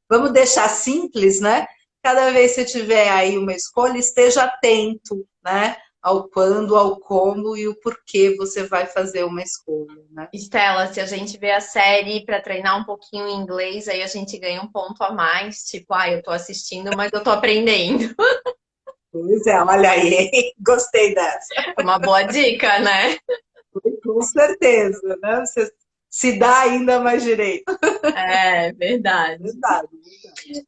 vamos deixar simples, né? Cada vez que você tiver aí uma escolha, esteja atento, né? Ao quando, ao como e o porquê você vai fazer uma escolha, né? Estela, se a gente vê a série para treinar um pouquinho em inglês, aí a gente ganha um ponto a mais. Tipo, eu tô assistindo, mas eu tô aprendendo. Pois é, olha aí, gostei dessa. É uma boa dica, né? Com certeza, né? Você se dá ainda mais direito. É verdade. Verdade.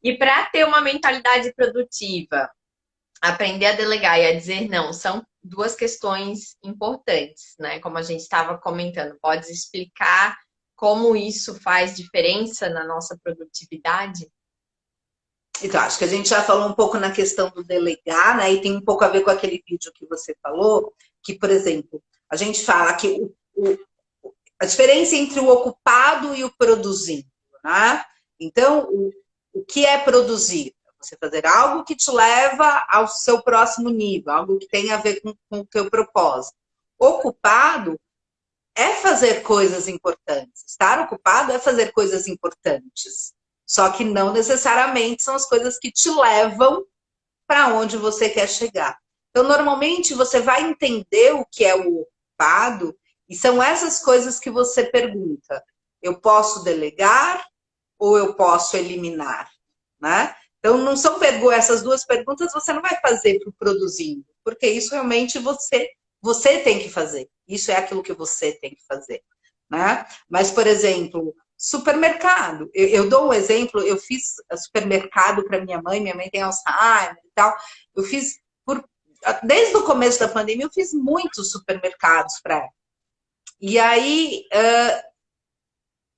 E para ter uma mentalidade produtiva, aprender a delegar e a dizer não são duas questões importantes, né? Como a gente estava comentando, pode explicar como isso faz diferença na nossa produtividade? Então, acho que a gente já falou um pouco na questão do delegar, né? E tem um pouco a ver com aquele vídeo que você falou, que, por exemplo, a gente fala que a diferença entre o ocupado e o produzindo, né? Então, o que é produzir? Você fazer algo que te leva ao seu próximo nível, algo que tem a ver com o teu propósito. Ocupado é fazer coisas importantes. Estar ocupado é fazer coisas importantes. Só que não necessariamente são as coisas que te levam para onde você quer chegar. Então, normalmente, você vai entender o que é o ocupado e são essas coisas que você pergunta. Eu posso delegar ou eu posso eliminar? Né? Então, não são essas duas perguntas você não vai fazer para o produzindo, porque isso realmente você tem que fazer. Isso é aquilo que você tem que fazer. Né? Mas, por exemplo, supermercado. Eu dou um exemplo, eu fiz supermercado para minha mãe tem Alzheimer e tal. Eu fiz, desde o começo da pandemia, eu fiz muitos supermercados para ela. E aí,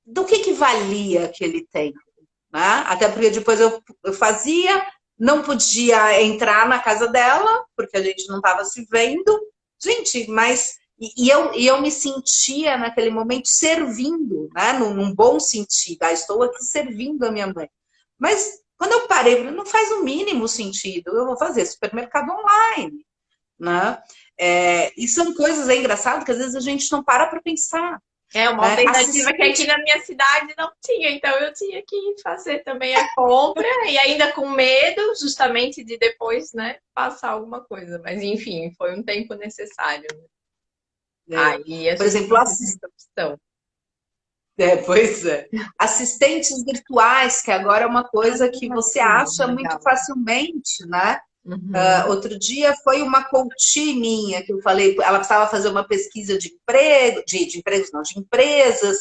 do que valia aquele tempo? Né? Até porque depois eu fazia, não podia entrar na casa dela, porque a gente não estava se vendo. Gente, mas. E eu me sentia naquele momento servindo, né? Num bom sentido. Estou aqui servindo a minha mãe. Mas quando eu parei, não faz o mínimo sentido. Eu vou fazer supermercado online. Né? E são coisas engraçadas que às vezes a gente não para pensar. É uma Né? alternativa que aqui Assistente. na minha cidade não tinha, então eu tinha que fazer também a compra e ainda com medo, justamente de depois, né, passar alguma coisa. Mas enfim, foi um tempo necessário. Aí a Por gente exemplo, não teve muita opção. Pois é. Assistentes virtuais, que agora é uma coisa que você acha muito legal. facilmente, né? Uhum. Outro dia foi uma coach minha que eu falei, ela precisava fazer uma pesquisa de emprego, de empregos não, de empresas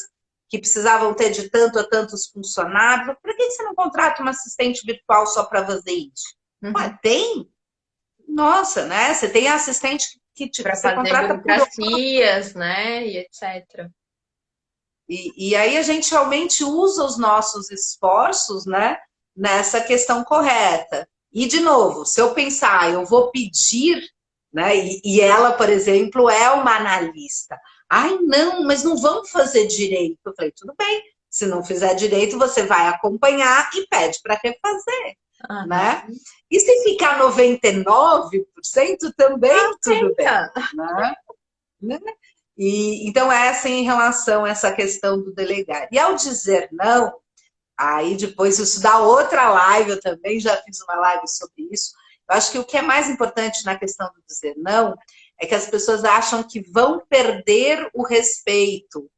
que precisavam ter de tanto a tantos funcionários. Por que você não contrata uma assistente virtual só para fazer isso? Uhum. Ué, tem? Nossa, né? Você tem assistente que Para você fazer contrata por hora. burocracias, né? E etc. E aí a gente realmente usa os nossos esforços, né, nessa questão correta. E, de novo, se eu pensar, eu vou pedir, né, e ela, por exemplo, é uma analista. Ai, não, mas não vamos fazer direito. Eu falei, tudo bem, se não fizer direito, você vai acompanhar e pede para refazer, né? Aham. E se ficar 99% também tudo bem, Eita. né? E, então, essa em relação a essa questão do delegar. E ao dizer não, aí depois isso dá outra live, eu também já fiz uma live sobre isso. Eu acho que o que é mais importante na questão do dizer não é que as pessoas acham que vão perder o respeito,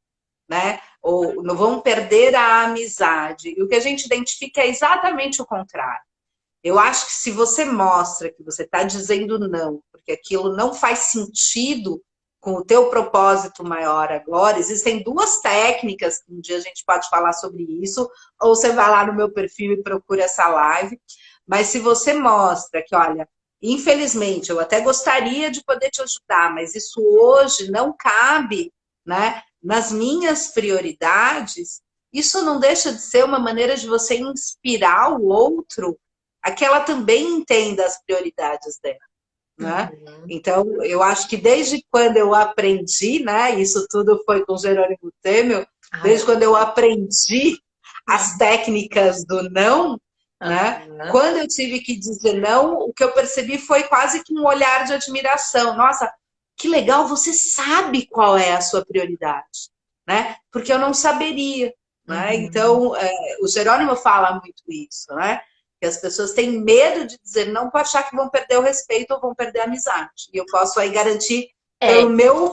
né? Ou não vão perder a amizade. E o que a gente identifica é exatamente o contrário. Eu acho que se você mostra que você está dizendo não, porque aquilo não faz sentido com o teu propósito maior agora, existem duas técnicas, que um dia a gente pode falar sobre isso, ou você vai lá no meu perfil e procura essa live, mas se você mostra que, olha, infelizmente, eu até gostaria de poder te ajudar, mas isso hoje não cabe, né, nas minhas prioridades, isso não deixa de ser uma maneira de você inspirar o outro a que ela também entenda as prioridades dela, né? Uhum. Então, eu acho que desde quando eu aprendi, né? Isso tudo foi com Jerônimo Temel, Ai, desde quando eu aprendi as uhum. técnicas do não, né? Aham. Quando eu tive que dizer não, o que eu percebi foi quase que um olhar de admiração. Nossa, que legal, você sabe qual é a sua prioridade, né? Porque eu não saberia, né? Uhum. Então, o Jerônimo fala muito isso, né? Que as pessoas têm medo de dizer não para achar que vão perder o respeito ou vão perder a amizade. E eu posso aí garantir É,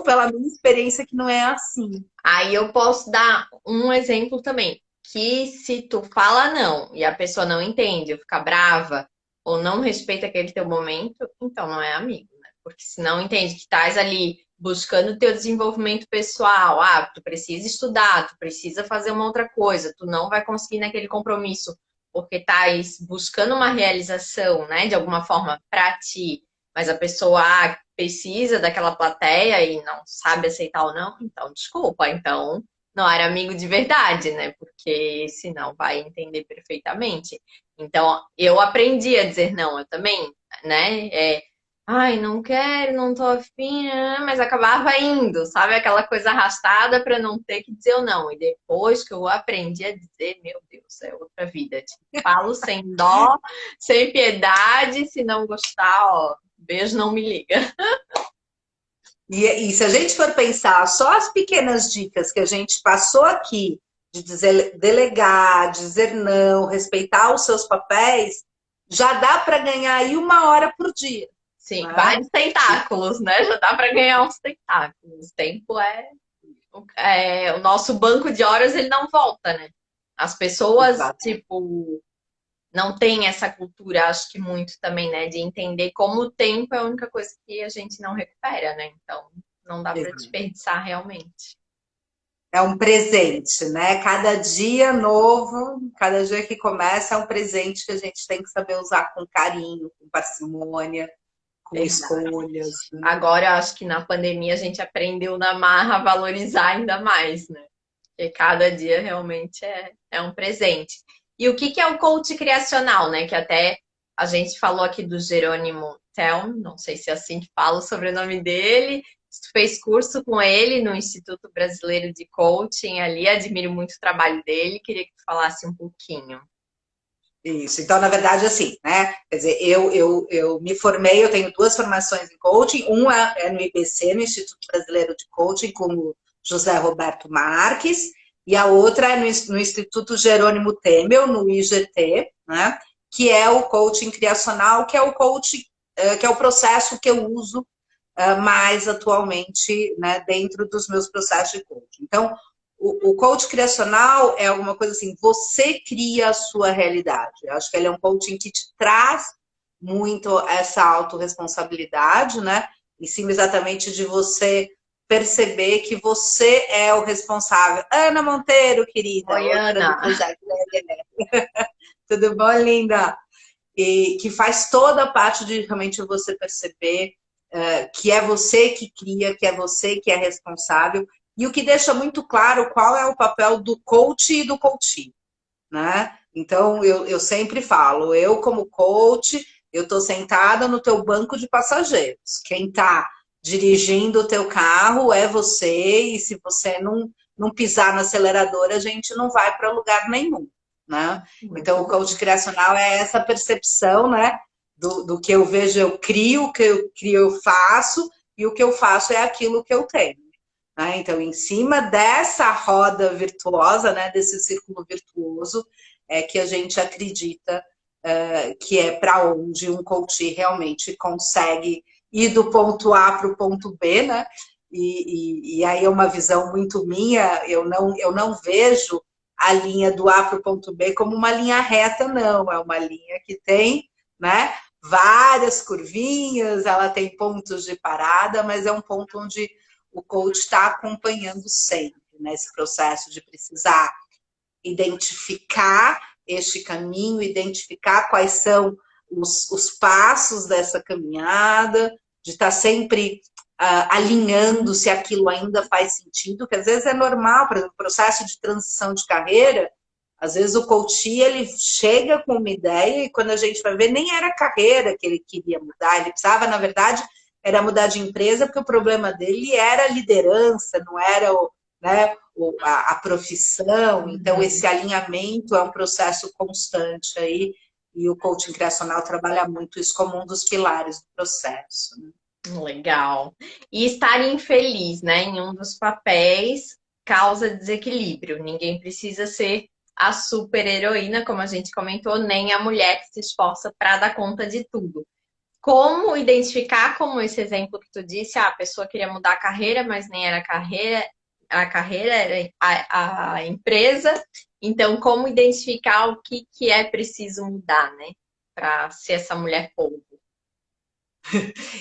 pela minha experiência que não é assim. aí eu posso dar um exemplo também, que se tu fala não e a pessoa não entende, ou fica brava, ou não respeita aquele teu momento, então não é amigo, né? Porque se não entende que estás ali buscando o teu desenvolvimento pessoal, tu precisa estudar, tu precisa fazer uma outra coisa, tu não vai conseguir naquele compromisso, porque estás buscando uma realização, né, de alguma forma para ti, mas a pessoa precisa daquela plateia e não sabe aceitar ou não, então desculpa, então não era amigo de verdade, né? Porque senão vai entender perfeitamente. Então eu aprendi a dizer não, eu também, né? Ai, não quero, não tô afim, mas acabava indo, sabe? Aquela coisa arrastada para não ter que dizer o não. E depois que eu aprendi a dizer, meu Deus, é outra vida. Tipo, falo sem dó, sem piedade, se não gostar, ó, beijo, não me liga. E se a gente for pensar só as pequenas dicas que a gente passou aqui, de dizer, delegar, dizer não, respeitar os seus papéis, já dá para ganhar aí 1 hora por dia. Sim, Né? vários tentáculos, né? Já dá para ganhar uns tentáculos. O tempo o nosso banco de horas, ele não volta, né? As pessoas, Exato. tipo, não têm essa cultura, acho que muito também, né? De entender como o tempo é a única coisa que a gente não recupera, né? Então, não dá para desperdiçar realmente. É um presente, né? Cada dia novo, cada dia que começa é um presente que a gente tem que saber usar com carinho, com parcimônia, com Verdade. escolhas. Né? Agora, eu acho que na pandemia a gente aprendeu na marra a valorizar ainda mais, né? Porque cada dia realmente é um presente. E o que que é o coach criacional, né? Que até a gente falou aqui do Jerônimo Telm, não sei se é assim que fala o sobrenome dele. Tu fez curso com ele no Instituto Brasileiro de Coaching ali, admiro muito o trabalho dele, queria que tu falasse um pouquinho. Isso. Então, na verdade, assim, né? Quer dizer, eu me formei, eu tenho 2 formações em coaching. Uma é no IBC, no Instituto Brasileiro de Coaching, com o José Roberto Marques, e a outra é no Instituto Jerônimo Temel, no IGT, né? Que é o coaching criacional, que é o coaching, que é o processo que eu uso mais atualmente, né, dentro dos meus processos de coaching. Então, o coach criacional é alguma coisa assim, você cria a sua realidade. Eu acho que ele é um coaching que te traz muito essa autorresponsabilidade, né? Em cima exatamente de você perceber que você é o responsável. Ana Monteiro, querida, Oi, outra do Ana. projeto. Tudo bom, linda? E que faz toda a parte de realmente você perceber que é você que cria, que é você que é responsável, e o que deixa muito claro qual é o papel do coach e do coachee, né? Então, eu sempre falo, eu como coach, eu estou sentada no teu banco de passageiros. Quem está dirigindo o teu carro é você, e se você não pisar no acelerador, a gente não vai para lugar nenhum, né? Então, Muito o coach bom. criacional é essa percepção, né? Do que eu vejo, eu crio, o que eu crio, eu faço, e o que eu faço é aquilo que eu tenho. Né? Então, em cima dessa roda virtuosa, né, desse círculo virtuoso, é que a gente acredita que é para onde um coach realmente consegue ir do ponto A para o ponto B, né? E aí é uma visão muito minha, eu não vejo a linha do A para o ponto B como uma linha reta, não. É uma linha que tem, né, várias curvinhas, ela tem pontos de parada, mas é um ponto onde o coach está acompanhando sempre nesse processo de precisar identificar este caminho, identificar quais são os passos dessa caminhada, de estar sempre alinhando se aquilo ainda faz sentido, que às vezes é normal, por exemplo, o processo de transição de carreira, às vezes o coach ele chega com uma ideia e quando a gente vai ver, nem era a carreira que ele queria mudar, ele precisava, na verdade, era mudar de empresa, porque o problema dele era a liderança, não era né, a profissão. Então, esse alinhamento é um processo constante aí, e o coaching criacional trabalha muito isso como um dos pilares do processo. Né? Legal. E estar infeliz, né, em um dos papéis causa desequilíbrio. Ninguém precisa ser a super-heroína, como a gente comentou, nem a mulher que se esforça para dar conta de tudo. Como identificar, como esse exemplo que tu disse, a pessoa queria mudar a carreira, mas nem era a carreira era a empresa. Então, como identificar o que é preciso mudar, né, para ser essa mulher polvo?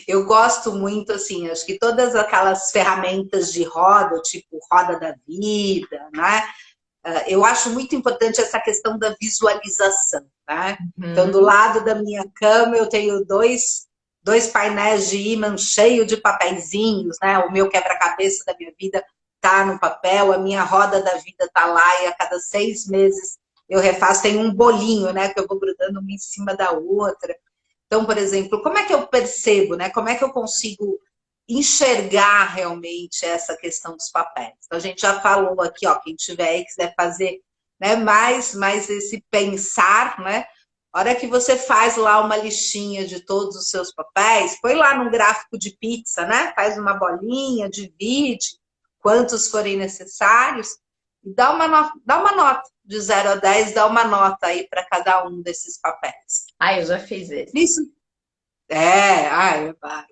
Eu gosto muito, assim, acho que todas aquelas ferramentas de roda, tipo roda da vida, né? Eu acho muito importante essa questão da visualização, né? Então, do lado da minha cama, eu tenho dois painéis de ímã cheio de papeizinhos, né? O meu quebra-cabeça da minha vida tá no papel, a minha roda da vida tá lá, e a cada 6 meses eu refaço, tem um bolinho, né? Que eu vou grudando uma em cima da outra. Então, por exemplo, como é que eu percebo, né? Como é que eu consigo enxergar realmente essa questão dos papéis? Então, a gente já falou aqui, ó, quem tiver aí quiser fazer, né, mais esse pensar, né? A hora que você faz lá uma listinha de todos os seus papéis, põe lá num gráfico de pizza, né? Faz uma bolinha, divide quantos forem necessários e dá uma nota de 0 a 10, dá uma nota aí para cada um desses papéis. Ah, eu já fiz esse. Isso é bárbaro.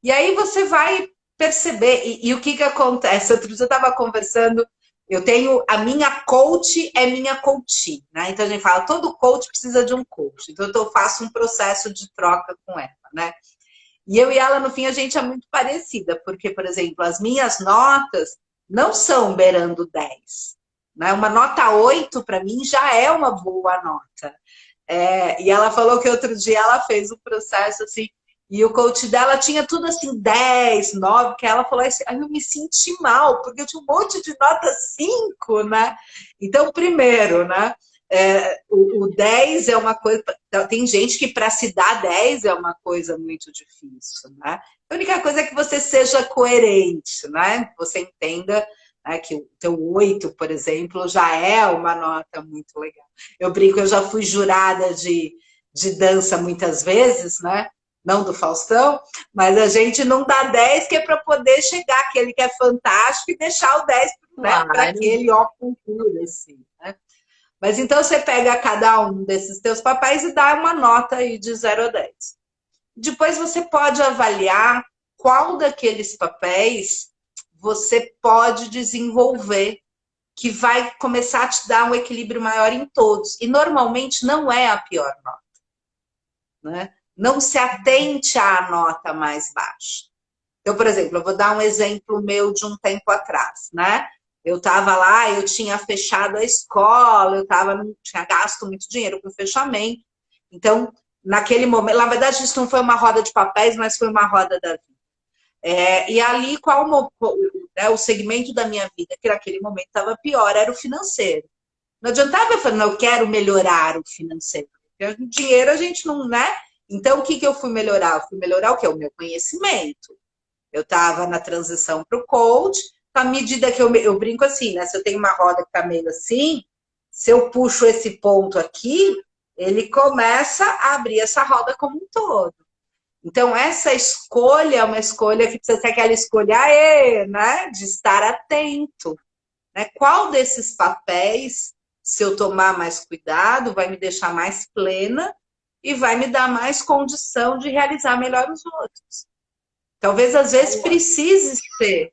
E aí você vai perceber, e o que acontece? Outro dia eu estava conversando, eu tenho, a minha coach é minha coachee, né? Então a gente fala, todo coach precisa de um coach. Então eu faço um processo de troca com ela, né? E eu e ela, no fim, a gente é muito parecida, porque, por exemplo, as minhas notas não são beirando 10. Né? Uma nota 8, para mim, já é uma boa nota. E ela falou que outro dia ela fez um processo assim, e o coach dela tinha tudo assim, 10, 9, que ela falou assim, eu me senti mal, porque eu tinha um monte de nota 5, né? Então, primeiro, né? O 10 é uma coisa. Tem gente que para se dar 10 é uma coisa muito difícil, né? A única coisa é que você seja coerente, né? Você entenda, né, que o teu 8, por exemplo, já é uma nota muito legal. Eu brinco, eu já fui jurada de dança muitas vezes, né? Não do Faustão, mas a gente não dá 10 que é para poder chegar aquele que é fantástico e deixar o 10, né, para Claro. aquele ó cultura, assim, né? Mas então você pega cada um desses teus papéis e dá uma nota aí de 0 a 10. Depois você pode avaliar qual daqueles papéis você pode desenvolver que vai começar a te dar um equilíbrio maior em todos. E normalmente não é a pior nota, né? Não se atente à nota mais baixa. Então, por exemplo, eu vou dar um exemplo meu de um tempo atrás, né? Eu estava lá, eu tinha fechado a escola, tinha gasto muito dinheiro com o fechamento. Então, naquele momento, na verdade, isso não foi uma roda de papéis, mas foi uma roda da vida. E ali, o segmento da minha vida, que naquele momento estava pior, era o financeiro. Não adiantava eu falar, não, eu quero melhorar o financeiro. Porque o dinheiro a gente não, né? Então, o que eu fui melhorar? Eu fui melhorar o quê? O meu conhecimento. Eu estava na transição para o coach, à medida que eu brinco assim, né? Se eu tenho uma roda que está meio assim, se eu puxo esse ponto aqui, ele começa a abrir essa roda como um todo. Então, essa escolha é uma escolha que precisa ser aquela escolha, né? De estar atento. Né? Qual desses papéis, se eu tomar mais cuidado, vai me deixar mais plena e vai me dar mais condição de realizar melhor os outros? Talvez, às vezes, precise ser.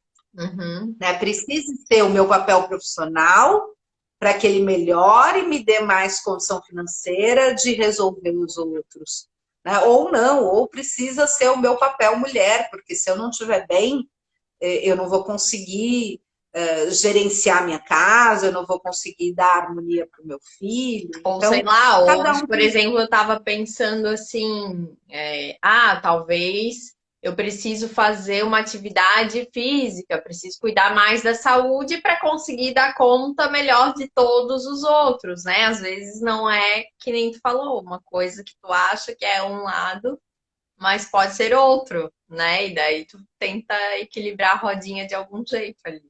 Né? Precise ser o meu papel profissional para que ele melhore e me dê mais condição financeira de resolver os outros. Né? Ou não, ou precisa ser o meu papel mulher, porque se eu não estiver bem, eu não vou conseguir gerenciar minha casa, eu não vou conseguir dar harmonia para o meu filho. Ou então, sei lá, ou por exemplo, eu estava pensando assim, talvez eu preciso fazer uma atividade física, preciso cuidar mais da saúde para conseguir dar conta melhor de todos os outros, né? Às vezes não é que nem tu falou, uma coisa que tu acha que é um lado, mas pode ser outro, né? E daí tu tenta equilibrar a rodinha de algum jeito ali.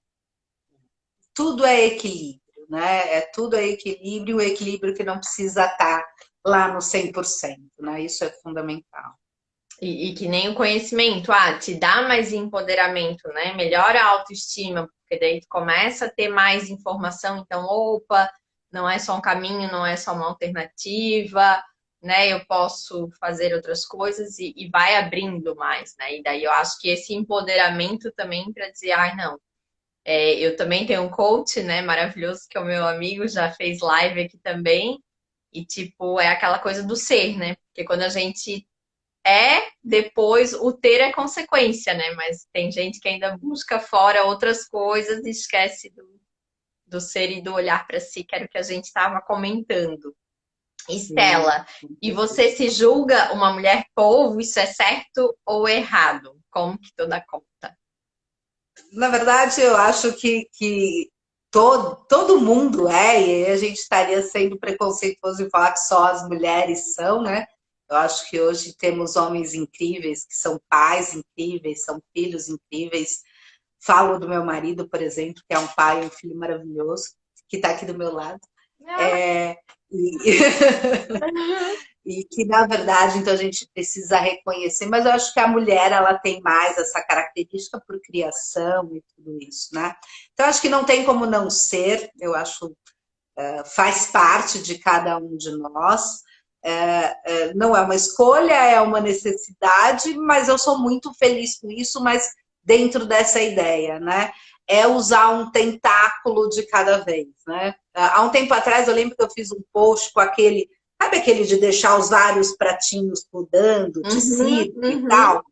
Tudo é equilíbrio, né? Tudo é equilíbrio, o equilíbrio que não precisa estar lá no 100%, né? Isso é fundamental. E que nem o conhecimento, te dá mais empoderamento, né? Melhora a autoestima, porque daí tu começa a ter mais informação, então, opa, não é só um caminho, não é só uma alternativa, né? Eu posso fazer outras coisas e vai abrindo mais, né? E daí eu acho que esse empoderamento também para dizer, não. Eu também tenho um coach, né, maravilhoso, que é o meu amigo, já fez live aqui também, e tipo, é aquela coisa do ser, né? Porque quando a gente depois o ter é consequência, né? Mas tem gente que ainda busca fora outras coisas e esquece do ser e do olhar para si, que era o que a gente estava comentando. Estela, e você se julga uma mulher polvo? Isso é certo ou errado? Como que tu dá conta? Na verdade, eu acho que todo mundo e a gente estaria sendo preconceituoso em falar que só as mulheres são, né? Eu acho que hoje temos homens incríveis, que são pais incríveis, são filhos incríveis. Falo do meu marido, por exemplo, que é um pai e um filho maravilhoso, que está aqui do meu lado. E que, na verdade, então a gente precisa reconhecer, mas eu acho que a mulher, ela tem mais essa característica por criação e tudo isso, né? Então, acho que não tem como não ser, eu acho, faz parte de cada um de nós, não é uma escolha, é uma necessidade, mas eu sou muito feliz com isso, mas dentro dessa ideia, né? É usar um tentáculo de cada vez, né? Há um tempo atrás, eu lembro que eu fiz um post com aquele, sabe aquele de deixar os vários pratinhos pudando, de circo e tal?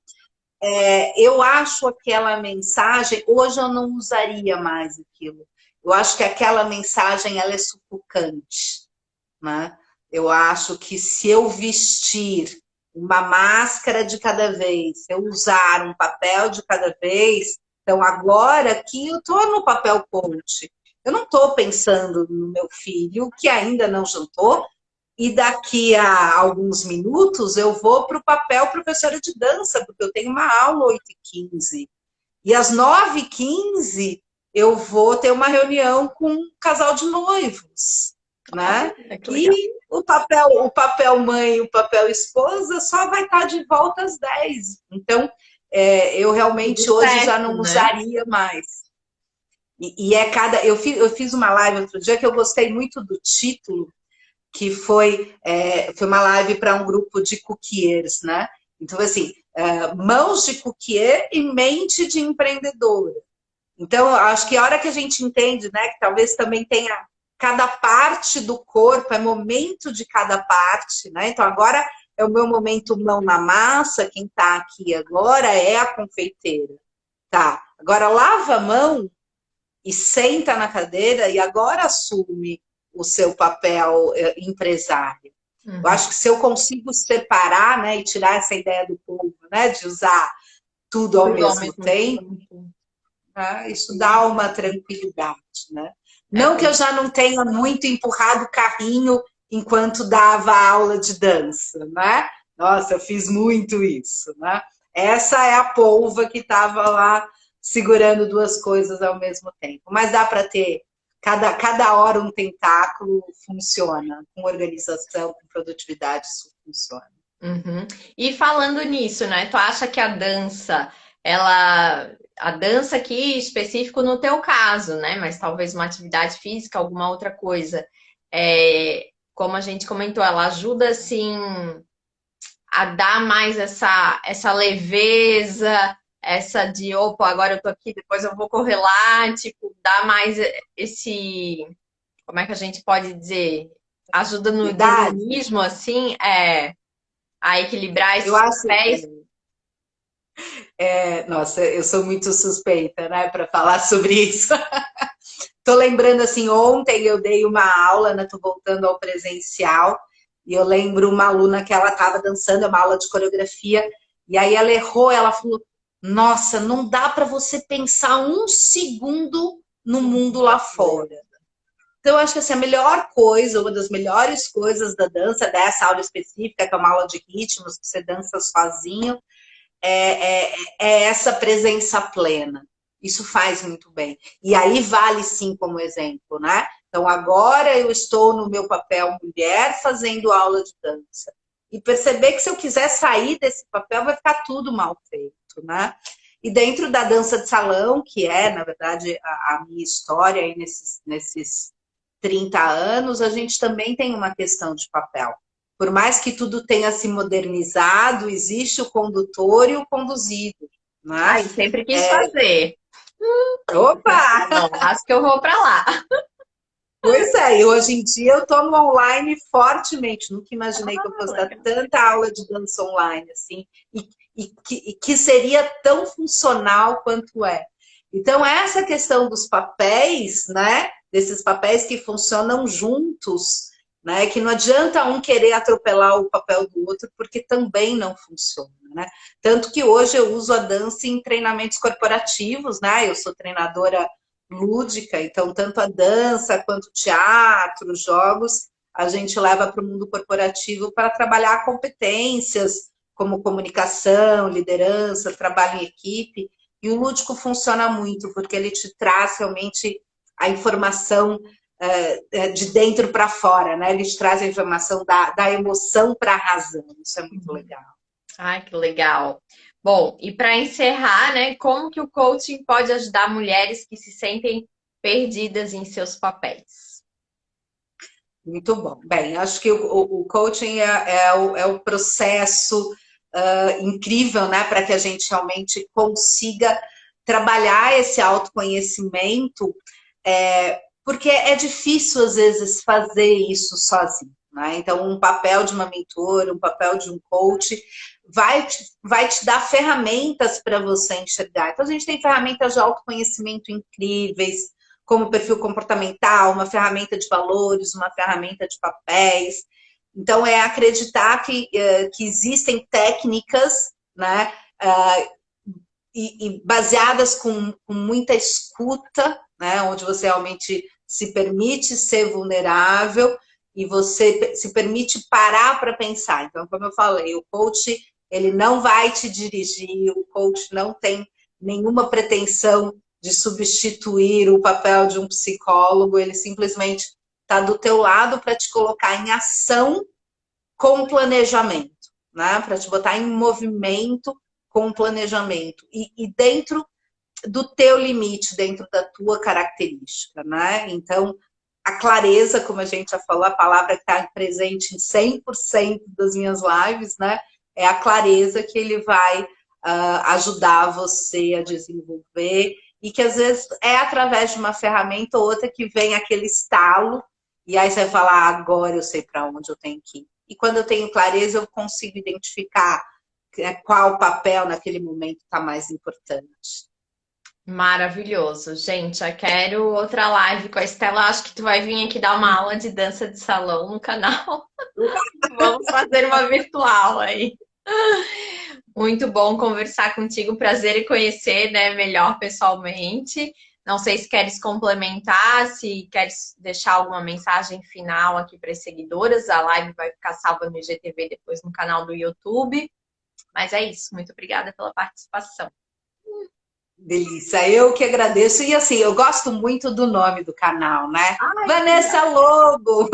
Eu acho aquela mensagem, hoje eu não usaria mais aquilo. Eu acho que aquela mensagem, ela é sufocante, né? Eu acho que se eu vestir uma máscara de cada vez, se eu usar um papel de cada vez, então agora que eu estou no papel coach, eu não estou pensando no meu filho, que ainda não jantou, e daqui a alguns minutos eu vou para o papel professora de dança, porque eu tenho uma aula 8h15. E às 9h15 eu vou ter uma reunião com um casal de noivos, né? E o papel mãe e o papel esposa só vai estar de volta às 10. Então, eu realmente hoje já não usaria mais. Eu fiz uma live outro dia que eu gostei muito do título, que foi uma live para um grupo de cookiers, né? Então, assim, mãos de cookier e mente de empreendedora. Então, eu acho que a hora que a gente entende, né, que talvez também tenha cada parte do corpo, é momento de cada parte, né? Então, agora é o meu momento mão na massa, quem está aqui agora é a confeiteira, tá? Agora lava a mão e senta na cadeira e agora assume o seu papel empresário. Eu Uhum. acho que se eu consigo separar, né, e tirar essa ideia do povo, né, de usar tudo ao Tudo ao mesmo mesmo tempo, tempo. né, isso dá uma tranquilidade, né? É, Não que eu já não tenha muito empurrado o carrinho enquanto dava aula de dança, né? Nossa, eu fiz muito isso, né? Essa é a polva que estava lá segurando duas coisas ao mesmo tempo. Mas dá para ter cada hora um tentáculo, funciona. Com organização, com produtividade, isso funciona. uhum. E falando nisso, né? Tu acha que a dança, ela, a dança aqui específico no teu caso, né? Mas talvez uma atividade física, alguma outra coisa, como a gente comentou, ela ajuda assim a dar mais essa leveza, essa de, opa, agora eu tô aqui, depois eu vou correr lá, tipo, dá mais esse, como é que a gente pode dizer? Ajuda no Verdade? dinamismo, assim, a equilibrar Eu esses acho. papéis. Nossa, eu sou muito suspeita, né, para falar sobre isso. Tô lembrando assim, ontem eu dei uma aula, né? Tô voltando ao presencial, e eu lembro uma aluna que ela estava dançando, é uma aula de coreografia, e aí ela errou, ela falou: Nossa, não dá para você pensar um segundo no mundo lá fora. Então, eu acho que assim, a melhor coisa, uma das melhores coisas da dança, dessa aula específica, que é uma aula de ritmos, que você dança sozinho, é essa presença plena. Isso faz muito bem. E aí vale sim como exemplo, né? Então agora eu estou no meu papel mulher fazendo aula de dança. E perceber que se eu quiser sair desse papel vai ficar tudo mal feito, né? E dentro da dança de salão, que é, na verdade, a minha história aí nesses 30 anos, a gente também tem uma questão de papel. Por mais que tudo tenha se modernizado, existe o condutor e o conduzido, né? Ai, sempre quis fazer. Opa! Não, acho que eu vou para lá. Pois é, e hoje em dia eu estou no online fortemente. Nunca imaginei que eu Ah, fosse dar legal. tanta aula de dança online, assim, e que seria tão funcional quanto é. Então, essa questão dos papéis, né? Desses papéis que funcionam juntos, né? Que não adianta um querer atropelar o papel do outro, porque também não funciona, né? Tanto que hoje eu uso a dança em treinamentos corporativos, né? Eu sou treinadora lúdica, então tanto a dança quanto o teatro, jogos, a gente leva para o mundo corporativo para trabalhar competências como comunicação, liderança, trabalho em equipe, e o lúdico funciona muito, porque ele te traz realmente a informação de dentro para fora, né? Ele te traz a informação da emoção para a razão, isso é muito legal. Ai, que legal. Bom, e para encerrar, né, como que o coaching pode ajudar mulheres que se sentem perdidas em seus papéis? Muito bom. Bem, acho que o coaching é o processo incrível, né, para que a gente realmente consiga trabalhar esse autoconhecimento, porque é difícil, às vezes, fazer isso sozinho. Né? Então, um papel de uma mentora, um papel de um coach, vai te dar ferramentas para você enxergar. Então, a gente tem ferramentas de autoconhecimento incríveis, como perfil comportamental, uma ferramenta de valores, uma ferramenta de papéis. Então, é acreditar que existem técnicas, né, e baseadas com muita escuta, né, onde você realmente se permite ser vulnerável e você se permite parar para pensar. Então, como eu falei, o coach ele não vai te dirigir, o coach não tem nenhuma pretensão de substituir o papel de um psicólogo, ele simplesmente está do teu lado para te colocar em ação com planejamento, né? Para te botar em movimento com planejamento e dentro do teu limite, dentro da tua característica, né? Então, a clareza, como a gente já falou, a palavra que está presente em 100% das minhas lives, né? É a clareza que ele vai ajudar você a desenvolver e que às vezes é através de uma ferramenta ou outra que vem aquele estalo, e aí você vai falar, agora eu sei para onde eu tenho que ir. E quando eu tenho clareza, eu consigo identificar qual papel naquele momento está mais importante. Maravilhoso, gente. Eu quero outra live com a Estela. Acho que tu vai vir aqui dar uma aula de dança de salão no canal. Vamos fazer uma virtual aí. Muito bom conversar contigo, prazer em conhecer, né, melhor pessoalmente. Não sei se queres complementar, se queres deixar alguma mensagem final aqui para as seguidoras. A live vai ficar salva no IGTV depois no canal do YouTube. Mas é isso, muito obrigada pela participação. Delícia, eu que agradeço. E assim, eu gosto muito do nome do canal, né? Ai, Vanessa Lobo,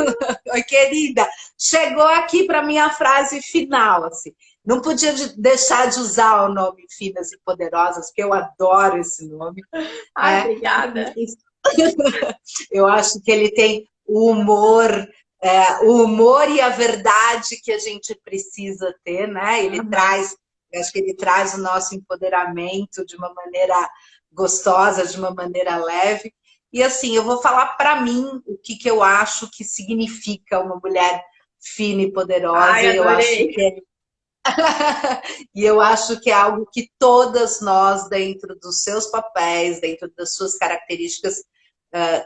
oi querida, chegou aqui para minha frase final, assim. Não podia deixar de usar o nome Finas e Poderosas, porque eu adoro esse nome. ai, obrigada. Eu acho que ele tem o humor e a verdade que a gente precisa ter, né? Ele traz, eu acho que ele traz o nosso empoderamento de uma maneira gostosa, de uma maneira leve. E assim, eu vou falar para mim o que eu acho que significa uma mulher fina e poderosa. Ai, Eu acho adorei. que e eu acho que é algo que todas nós, dentro dos seus papéis, dentro das suas características,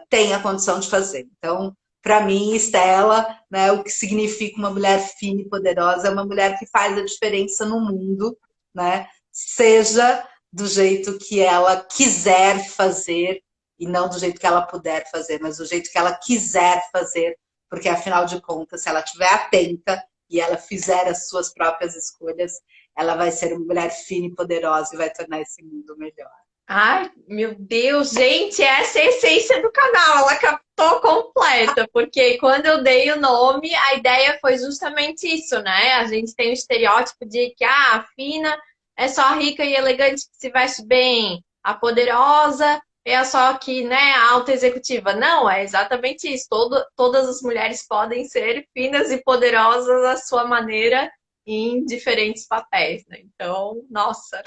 tem a condição de fazer. Então, para mim, Estela, né, o que significa uma mulher fina e poderosa é uma mulher que faz a diferença no mundo, né? Seja do jeito que ela quiser fazer e não do jeito que ela puder fazer, mas do jeito que ela quiser fazer, porque afinal de contas, se ela estiver atenta e ela fizer as suas próprias escolhas, ela vai ser uma mulher fina e poderosa e vai tornar esse mundo melhor. Ai, meu Deus, gente, essa é a essência do canal, ela captou completa, porque quando eu dei o nome, a ideia foi justamente isso, né? A gente tem o estereótipo de que a fina é só rica e elegante que se veste bem, a poderosa é só que, né, a alta executiva. Não, é exatamente isso. Todas as mulheres podem ser finas e poderosas à sua maneira em diferentes papéis, né? Então, nossa,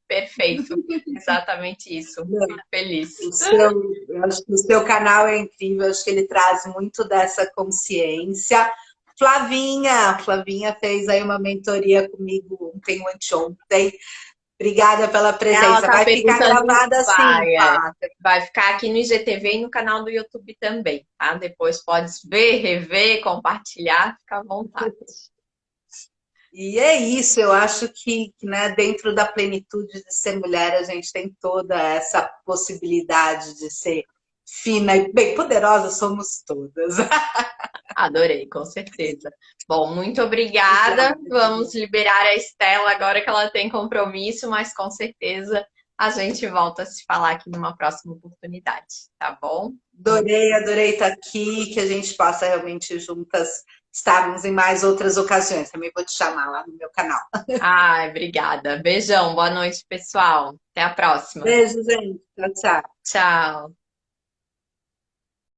perfeito. Exatamente isso. Fico feliz. Eu acho que o seu canal é incrível, acho que ele traz muito dessa consciência. Flavinha fez aí uma mentoria comigo ontem ou anteontem. Obrigada pela Ela presença. tá Vai ficar perguntando gravada se assim, Pátria. vai ficar aqui no IGTV e no canal do YouTube também, tá? Depois pode ver, rever, compartilhar, fica à vontade. E é isso, eu acho que né, dentro da plenitude de ser mulher, a gente tem toda essa possibilidade de ser fina e bem poderosa, somos todas. Adorei, com certeza. Bom, muito obrigada. Vamos liberar a Estela agora que ela tem compromisso, mas com certeza a gente volta a se falar aqui numa próxima oportunidade, tá bom? Adorei estar aqui, que a gente possa realmente juntas estarmos em mais outras ocasiões. Também vou te chamar lá no meu canal. Ai, obrigada. Beijão, boa noite, pessoal. Até a próxima. Beijo, gente. Tchau, tchau. Tchau.